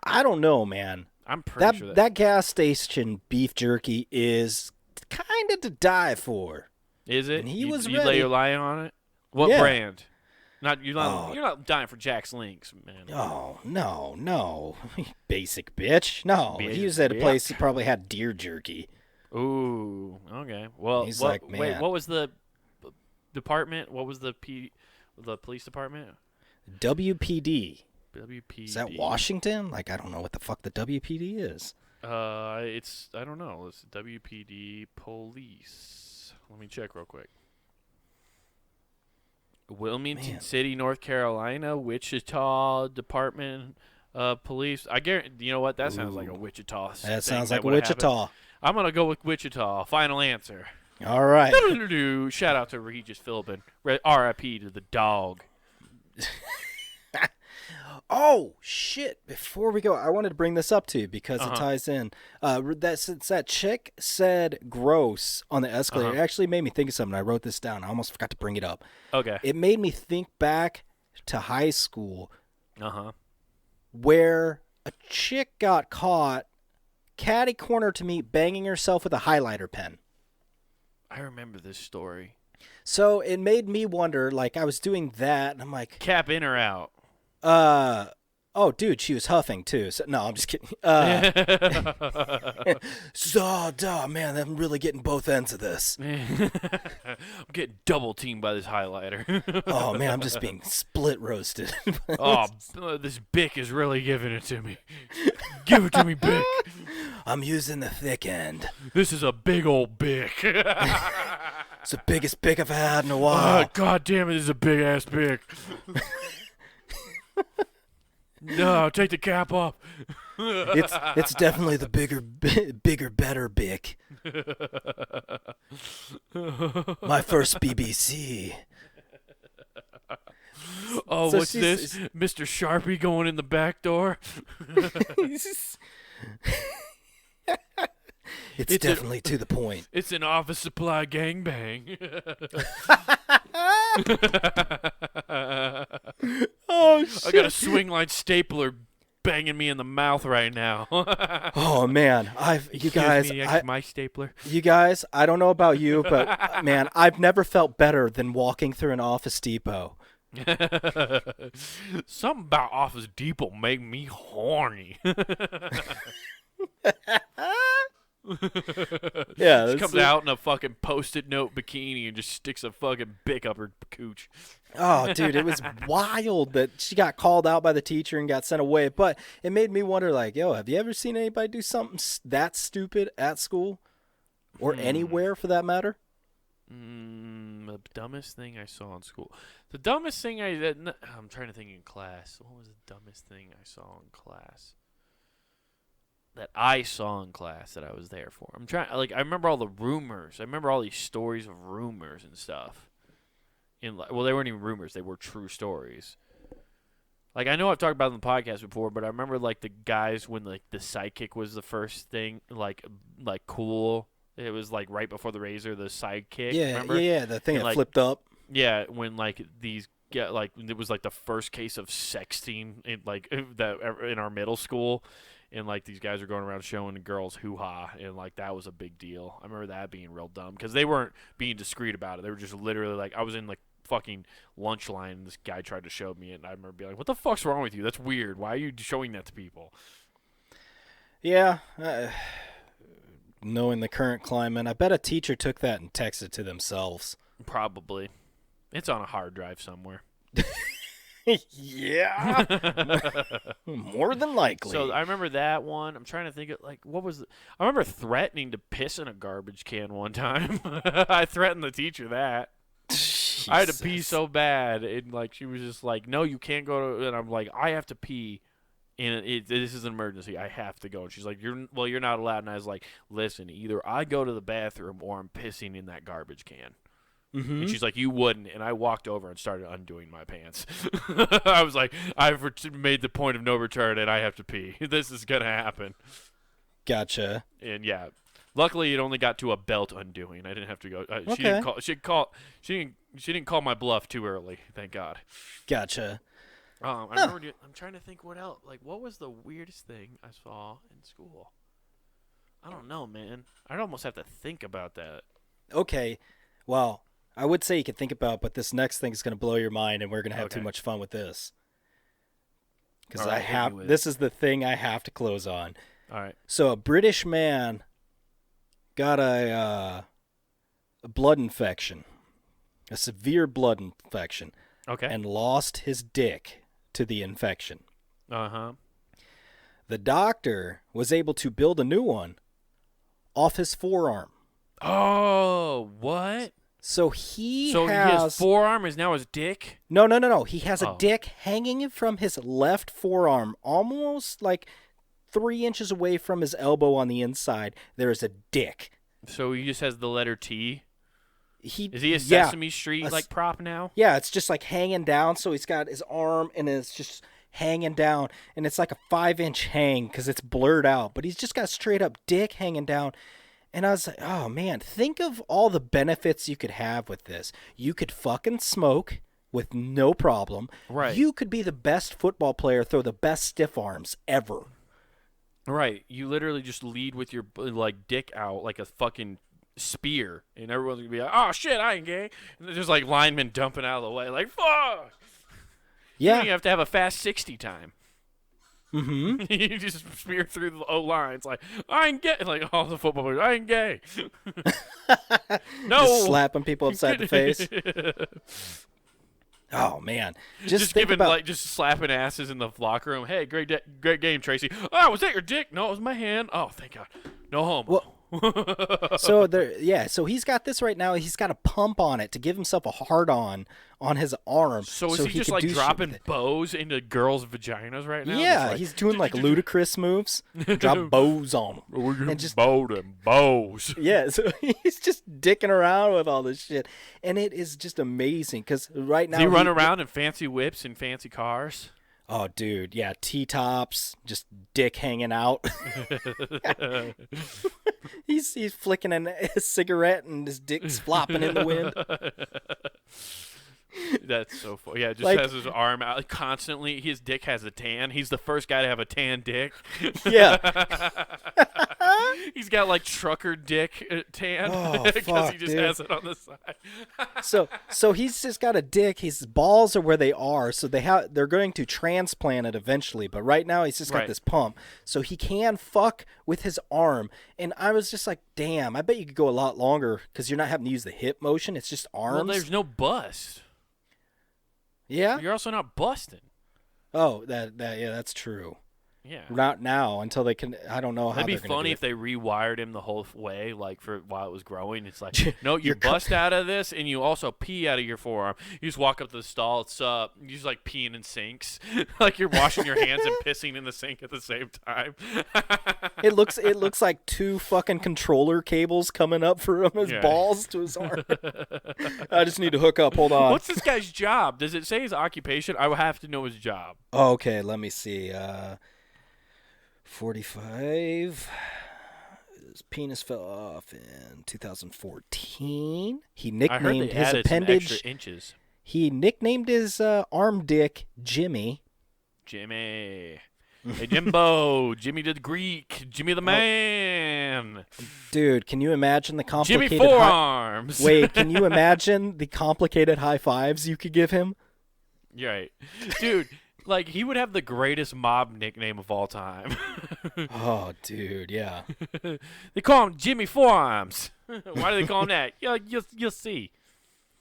[SPEAKER 1] I don't know, man.
[SPEAKER 2] I'm pretty sure
[SPEAKER 1] that gas station beef jerky is kind of to die for.
[SPEAKER 2] Is it?
[SPEAKER 1] And he
[SPEAKER 2] you,
[SPEAKER 1] was
[SPEAKER 2] you
[SPEAKER 1] ready.
[SPEAKER 2] lay your lie on it? What brand? You're not dying for Jack's Links, man.
[SPEAKER 1] Oh, no. Basic bitch. No. He was at a place he probably had deer jerky.
[SPEAKER 2] Ooh, okay. Well,
[SPEAKER 1] he's like, man.
[SPEAKER 2] Wait, what was the department? What was the police department?
[SPEAKER 1] WPD.
[SPEAKER 2] WPD.
[SPEAKER 1] Is that Washington? I don't know what the fuck the WPD is.
[SPEAKER 2] I don't know. It's WPD police. Let me check real quick. Wilmington City, North Carolina, Wichita Department of Police. I guarantee. You know what? That sounds like a Wichita.
[SPEAKER 1] That sounds like Wichita.
[SPEAKER 2] I'm gonna go with Wichita. Final answer.
[SPEAKER 1] All right.
[SPEAKER 2] Shout out to Regis Philbin. R.I.P. to the dog.
[SPEAKER 1] Oh, shit. Before we go, I wanted to bring this up to you because it ties in. Since that chick said gross on the escalator, it actually made me think of something. I wrote this down. I almost forgot to bring it up.
[SPEAKER 2] Okay.
[SPEAKER 1] It made me think back to high school where a chick got caught catty corner to me banging herself with a highlighter pen.
[SPEAKER 2] I remember this story.
[SPEAKER 1] So it made me wonder, I was doing that, and I'm like...
[SPEAKER 2] Cap in or out?
[SPEAKER 1] Oh, dude, she was huffing, too. So, no, I'm just kidding. Man, I'm really getting both ends of this.
[SPEAKER 2] I'm getting double teamed by this highlighter.
[SPEAKER 1] Oh, man, I'm just being split roasted.
[SPEAKER 2] This Bic is really giving it to me. Give it to me, Bic.
[SPEAKER 1] I'm using the thick end.
[SPEAKER 2] This is a big old Bic.
[SPEAKER 1] It's the biggest Bic I've had in a while.
[SPEAKER 2] God damn it, this is a big-ass Bic. No, take the cap off.
[SPEAKER 1] It's definitely the bigger, better Bic. My first BBC.
[SPEAKER 2] Oh,
[SPEAKER 1] So
[SPEAKER 2] what's this? Mr. Sharpie going in the back door?
[SPEAKER 1] It's definitely to the point.
[SPEAKER 2] It's an office supply gangbang.
[SPEAKER 1] Oh shit!
[SPEAKER 2] I got a swing line stapler banging me in the mouth right now.
[SPEAKER 1] Oh man,
[SPEAKER 2] My stapler.
[SPEAKER 1] You guys, I don't know about you, but man, I've never felt better than walking through an Office Depot.
[SPEAKER 2] Something about Office Depot make me horny.
[SPEAKER 1] Yeah,
[SPEAKER 2] She comes out in a fucking Post-it note bikini and just sticks a fucking Bic up her cooch.
[SPEAKER 1] Oh, dude, it was wild that she got called out by the teacher and got sent away. But it made me wonder, like, yo, have you ever seen anybody do something that stupid at school or anywhere for that matter?
[SPEAKER 2] The dumbest thing I saw in school. The dumbest thing I'm trying to think in class. What was the dumbest thing I saw in class? That I saw in class that I was there for. I remember all the rumors. I remember all these stories of rumors and stuff. Well, they weren't even rumors. They were true stories. Like, I know I've talked about it on the podcast before, but I remember, like, the guys when, like, the sidekick was the first thing, like cool. It was, like, right before the razor, the sidekick.
[SPEAKER 1] Yeah,
[SPEAKER 2] remember?
[SPEAKER 1] yeah, the thing
[SPEAKER 2] And,
[SPEAKER 1] that
[SPEAKER 2] like,
[SPEAKER 1] flipped up.
[SPEAKER 2] Yeah, when, like, it was, like, the first case of sexting in our middle school. And, like, these guys are going around showing the girls hoo-ha, and, like, that was a big deal. I remember that being real dumb because they weren't being discreet about it. They were just literally, like, I was in, like, fucking lunch line, and this guy tried to show me it, and I remember being like, what the fuck's wrong with you? That's weird. Why are you showing that to people?
[SPEAKER 1] Yeah. Knowing the current climate, I bet a teacher took that and texted to themselves.
[SPEAKER 2] Probably. It's on a hard drive somewhere.
[SPEAKER 1] Yeah. More than likely.
[SPEAKER 2] So I remember that one. I'm trying to think of, like, what was I remember threatening to piss in a garbage can one time. I threatened the teacher that.
[SPEAKER 1] Jesus.
[SPEAKER 2] I had to pee so bad, and, like, she was just like, no, you can't go to, and I'm like, I have to pee, and this is an emergency. I have to go. And she's like, you're not allowed. And I was like, listen, either I go to the bathroom or I'm pissing in that garbage can.
[SPEAKER 1] Mm-hmm.
[SPEAKER 2] And she's like, you wouldn't. And I walked over and started undoing my pants. I was like, I've made the point of no return, and I have to pee. This is going to happen.
[SPEAKER 1] Gotcha.
[SPEAKER 2] And, yeah. Luckily, it only got to a belt undoing. I didn't have to go.
[SPEAKER 1] Okay.
[SPEAKER 2] She didn't call my bluff too early. Thank God.
[SPEAKER 1] Gotcha.
[SPEAKER 2] I remember. I'm trying to think what else. Like, what was the weirdest thing I saw in school? I don't know, man. I'd almost have to think about that.
[SPEAKER 1] Okay. Well, I would say you could think about, but this next thing is going to blow your mind, and we're going to have too much fun with this. Because this is the thing I have to close on.
[SPEAKER 2] All right.
[SPEAKER 1] So a British man got a blood infection, a severe blood infection, and lost his dick to the infection.
[SPEAKER 2] Uh-huh.
[SPEAKER 1] The doctor was able to build a new one off his forearm.
[SPEAKER 2] Oh, what?
[SPEAKER 1] So his
[SPEAKER 2] forearm is now his dick?
[SPEAKER 1] No. He has a dick hanging from his left forearm, almost like 3 inches away from his elbow on the inside. There is a dick.
[SPEAKER 2] So he just has the letter T? Is he a Sesame Street prop now?
[SPEAKER 1] Yeah, it's just like hanging down. So he's got his arm and it's just hanging down. And it's like a 5-inch hang because it's blurred out. But he's just got a straight up dick hanging down. And I was like, oh, man, think of all the benefits you could have with this. You could fucking smoke with no problem.
[SPEAKER 2] Right.
[SPEAKER 1] You could be the best football player, throw the best stiff arms ever.
[SPEAKER 2] Right. You literally just lead with your, like, dick out like a fucking spear. And everyone's going to be like, oh, shit, I ain't gay. And there's just, like, linemen dumping out of the way. Like, fuck.
[SPEAKER 1] Yeah.
[SPEAKER 2] You have to have a fast 60 time.
[SPEAKER 1] Mm-hmm.
[SPEAKER 2] You just spear through the O-line. It's like, I ain't gay. Like, all the football players, I ain't gay. No.
[SPEAKER 1] Just slapping people upside the face. Oh, man. Just think
[SPEAKER 2] giving,
[SPEAKER 1] about...
[SPEAKER 2] just slapping asses in the locker room. Hey, great game, Tracy. Oh, was that your dick? No, it was my hand. Oh, thank God. No homo.
[SPEAKER 1] So so he's got this right now. He's got a pump on it to give himself a hard-on on his arm.
[SPEAKER 2] So is he just like dropping bows into girls' vaginas right now?
[SPEAKER 1] Yeah, he's doing like ludicrous moves. Drop bows on them.
[SPEAKER 2] We're gonna bow them bows.
[SPEAKER 1] Yeah, so he's just dicking around with all this shit, and it is just amazing because right now
[SPEAKER 2] Does he run around in fancy whips and fancy cars?
[SPEAKER 1] Oh, dude, yeah, T-tops, just dick hanging out. he's flicking a cigarette and his dick's flopping in the wind.
[SPEAKER 2] That's so funny. Yeah, just
[SPEAKER 1] Like,
[SPEAKER 2] has his arm out constantly. His dick has a tan. He's the first guy to have a tan dick.
[SPEAKER 1] Yeah.
[SPEAKER 2] He's got like trucker dick tan
[SPEAKER 1] fuck,
[SPEAKER 2] he just
[SPEAKER 1] dude.
[SPEAKER 2] has it on the side.
[SPEAKER 1] So he's just got a dick. His balls are where they are, so they're going to transplant it eventually. But right now he's just got this pump, so he can fuck with his arm. And I was just like, damn, I bet you could go a lot longer because you're not having to use the hip motion. It's just arms.
[SPEAKER 2] Well, there's no bust.
[SPEAKER 1] Yeah.
[SPEAKER 2] You're also not busting.
[SPEAKER 1] Oh, yeah, that's true.
[SPEAKER 2] Yeah.
[SPEAKER 1] Not now until they can. I don't know how.
[SPEAKER 2] That'd be
[SPEAKER 1] they're gonna
[SPEAKER 2] funny
[SPEAKER 1] do
[SPEAKER 2] if they rewired him the whole way, like for while it was growing. It's like, no, you
[SPEAKER 1] You're
[SPEAKER 2] bust out of this, and you also pee out of your forearm. You just walk up to the stall. It's you just like peeing in sinks, like you're washing your hands and pissing in the sink at the same time.
[SPEAKER 1] It looks like two fucking controller cables coming up from his balls to his arm. I just need to hook up. Hold on.
[SPEAKER 2] What's this guy's job? Does it say his occupation? I would have to know his job.
[SPEAKER 1] Oh, okay, let me see. 45. His penis fell off in 2014. He nicknamed his appendage.
[SPEAKER 2] Inches.
[SPEAKER 1] He nicknamed his arm dick Jimmy.
[SPEAKER 2] Jimmy. Hey, Jimbo. Jimmy the Greek. Jimmy the man.
[SPEAKER 1] Dude, can you imagine the complicated
[SPEAKER 2] Jimmy forearms.
[SPEAKER 1] Wait, can you imagine the complicated high fives you could give him?
[SPEAKER 2] You're right. Dude, like, he would have the greatest mob nickname of all time.
[SPEAKER 1] Oh, dude, yeah.
[SPEAKER 2] They call him Jimmy Forearms. Why do they call him that? You'll see.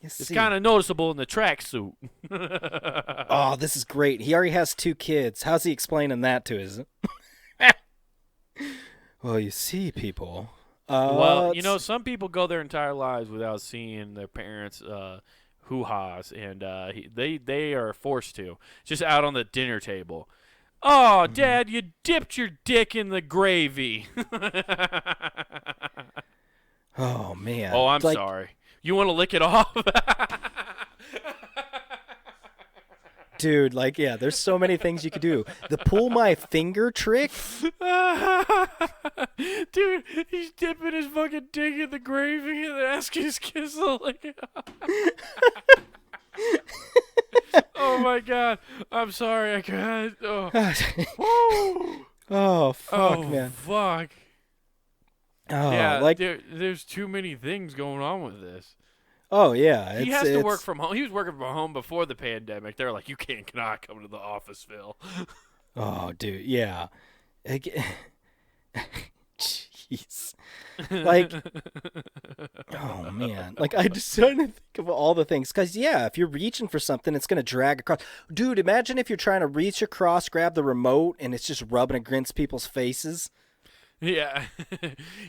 [SPEAKER 2] It's kind of noticeable in the tracksuit.
[SPEAKER 1] Oh, this is great. He already has 2 kids. How's he explaining that to his... Well, you see, people...
[SPEAKER 2] well, you know, some people go their entire lives without seeing their parents' hoo-haws, and they are forced to. Just out on the dinner table. Oh, Dad, you dipped your dick in the gravy.
[SPEAKER 1] Oh, man.
[SPEAKER 2] Oh, I'm sorry. You want to lick it off?
[SPEAKER 1] Dude, like, yeah, there's so many things you could do. The pull my finger trick?
[SPEAKER 2] Dude, he's dipping his fucking dick in the gravy and then asking his kids to lick it off. Oh, my God. I'm sorry. I can't. Oh,
[SPEAKER 1] oh fuck, man.
[SPEAKER 2] Fuck.
[SPEAKER 1] Oh,
[SPEAKER 2] yeah,
[SPEAKER 1] like,
[SPEAKER 2] there's too many things going on with this.
[SPEAKER 1] Oh, yeah.
[SPEAKER 2] He has to work from home. He was working from home before the pandemic. They're like, you cannot come to the office, Phil.
[SPEAKER 1] Oh, dude, yeah. Jeez. Like, oh, man. Like, I just trying to think of all the things. Because, yeah, if you're reaching for something, it's going to drag across. Dude, imagine if you're trying to reach across, grab the remote, and it's just rubbing against people's faces.
[SPEAKER 2] Yeah.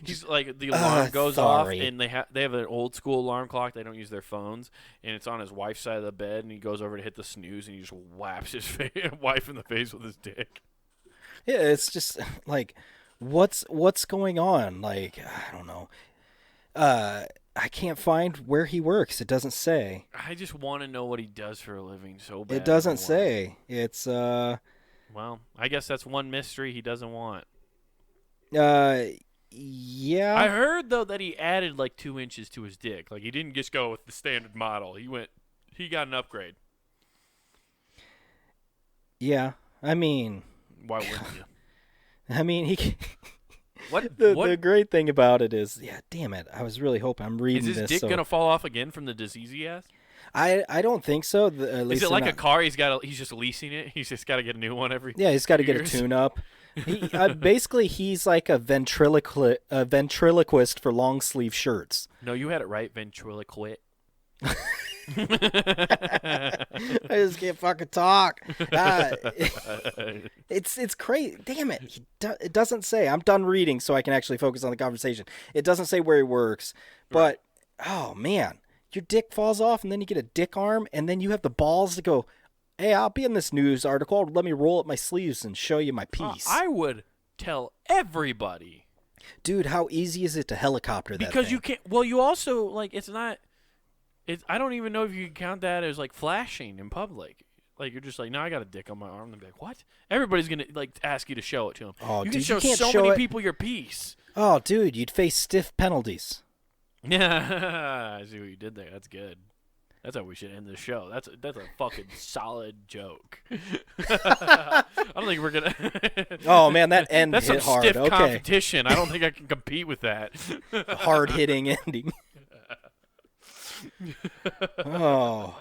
[SPEAKER 2] He's like, the alarm goes off, and they have an old school alarm clock. They don't use their phones, and it's on his wife's side of the bed, and he goes over to hit the snooze, and he just whaps his wife in the face with his dick.
[SPEAKER 1] Yeah, it's just like, what's going on? Like, I don't know. I can't find where he works. It doesn't say.
[SPEAKER 2] I just want to know what he does for a living so bad.
[SPEAKER 1] It doesn't say. It's
[SPEAKER 2] Well, I guess that's one mystery he doesn't want.
[SPEAKER 1] Yeah.
[SPEAKER 2] I heard though that he added like 2 inches to his dick. Like, he didn't just go with the standard model. He got an upgrade.
[SPEAKER 1] Yeah. I mean,
[SPEAKER 2] why wouldn't you?
[SPEAKER 1] I mean, he.
[SPEAKER 2] What?
[SPEAKER 1] The great thing about it is, yeah, damn it. I was really hoping I'm reading this.
[SPEAKER 2] Is his dick gonna fall off again from the disease he has?
[SPEAKER 1] I don't think so. At least
[SPEAKER 2] is it like a car? He's just leasing it. He's just got to get a new one every.
[SPEAKER 1] Yeah, he's got to get a
[SPEAKER 2] years.
[SPEAKER 1] tune-up. Basically, he's like a ventriloquist for long sleeve shirts.
[SPEAKER 2] No, you had it right. Ventriloquist.
[SPEAKER 1] I just can't fucking talk. It's crazy. Damn it. It doesn't say. I'm done reading so I can actually focus on the conversation. It doesn't say where he works. But, oh, man. Your dick falls off, and then you get a dick arm, and then you have the balls to go, hey, I'll be in this news article. Let me roll up my sleeves and show you my piece.
[SPEAKER 2] I would tell everybody.
[SPEAKER 1] Dude, how easy is it to helicopter that
[SPEAKER 2] Because
[SPEAKER 1] thing?
[SPEAKER 2] you can't. Well, you also, like, it's not. I don't even know if you can count that as, like, flashing in public. Like, you're just like, no, I got a dick on my arm. And they're like, what? Everybody's going to, like, ask you to show it to them.
[SPEAKER 1] Oh,
[SPEAKER 2] you
[SPEAKER 1] dude,
[SPEAKER 2] can
[SPEAKER 1] you can't
[SPEAKER 2] so
[SPEAKER 1] show
[SPEAKER 2] many
[SPEAKER 1] it.
[SPEAKER 2] people your piece.
[SPEAKER 1] Oh, dude, you'd face stiff penalties.
[SPEAKER 2] Yeah, I see what you did there. That's good. That's how we should end the show. That's a fucking solid joke. I don't think we're gonna.
[SPEAKER 1] Oh man, that end
[SPEAKER 2] That's
[SPEAKER 1] hit
[SPEAKER 2] some
[SPEAKER 1] hard.
[SPEAKER 2] stiff
[SPEAKER 1] Okay,
[SPEAKER 2] competition. I don't think I can compete with that.
[SPEAKER 1] hard hitting ending. Oh,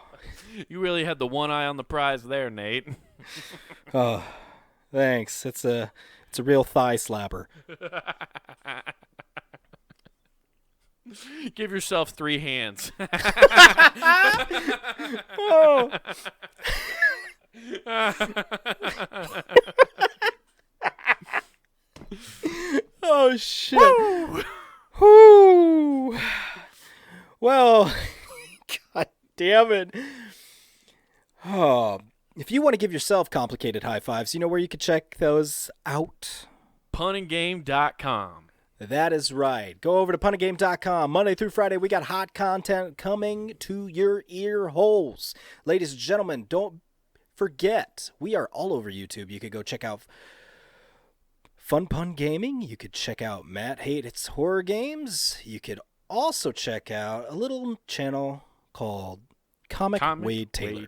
[SPEAKER 2] You really had the one eye on the prize there, Nate.
[SPEAKER 1] oh, thanks. It's a real thigh slapper.
[SPEAKER 2] Give yourself 3 hands.
[SPEAKER 1] Oh. Oh shit. Whoo. Well, god damn it. Oh, if you want to give yourself complicated high fives, you know where you can check those out?
[SPEAKER 2] punandgame.com.
[SPEAKER 1] That is right. Go over to punandgame.com. Monday through Friday, we got hot content coming to your ear holes. Ladies and gentlemen, don't forget, we are all over YouTube. You could go check out Fun Pun Gaming. You could check out Matt Hates Horror Games. You could also check out a little channel called Comic Wade Taylor.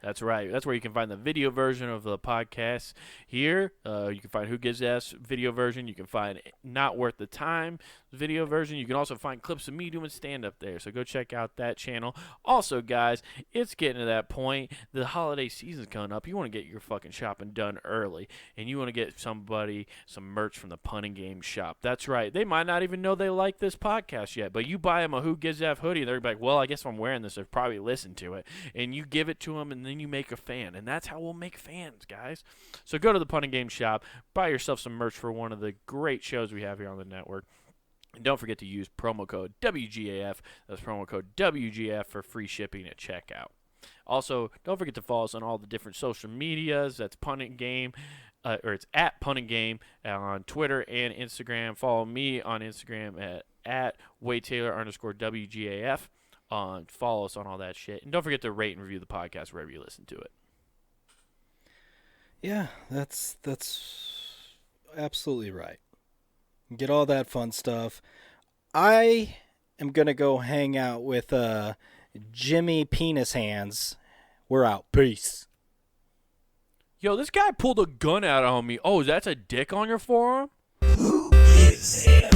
[SPEAKER 2] That's right. That's where you can find the video version of the podcast here. You can find Who Gives Ass video version. You can find Not Worth the Time video version. You can also find clips of me doing stand-up there. So go check out that channel. Also, guys, it's getting to that point. The holiday season's coming up. You want to get your fucking shopping done early. And you want to get somebody some merch from the Pun and Game shop. That's right. They might not even know they like this podcast yet. But you buy them a Who Gives F hoodie. They're like, well, I guess if I'm wearing this, they've probably listened to it. And you give it to them, and then you make a fan. And that's how we'll make fans, guys. So go to the Pun and Game shop. Buy yourself some merch for one of the great shows we have here on the network. And don't forget to use promo code WGAF. That's promo code WGAF for free shipping at checkout. Also, don't forget to follow us on all the different social medias. That's Pun and Game, or it's at Pun and Game on Twitter and Instagram. Follow me on Instagram at WadeTaylor_WGAF. Follow us on all that shit. And don't forget to rate and review the podcast wherever you listen to it.
[SPEAKER 1] Yeah, that's absolutely right. Get all that fun stuff. I am going to go hang out with Jimmy Penis Hands. We're out. Peace.
[SPEAKER 2] Yo, this guy pulled a gun out on me. Oh, that's a dick on your forearm?
[SPEAKER 6] Who gives a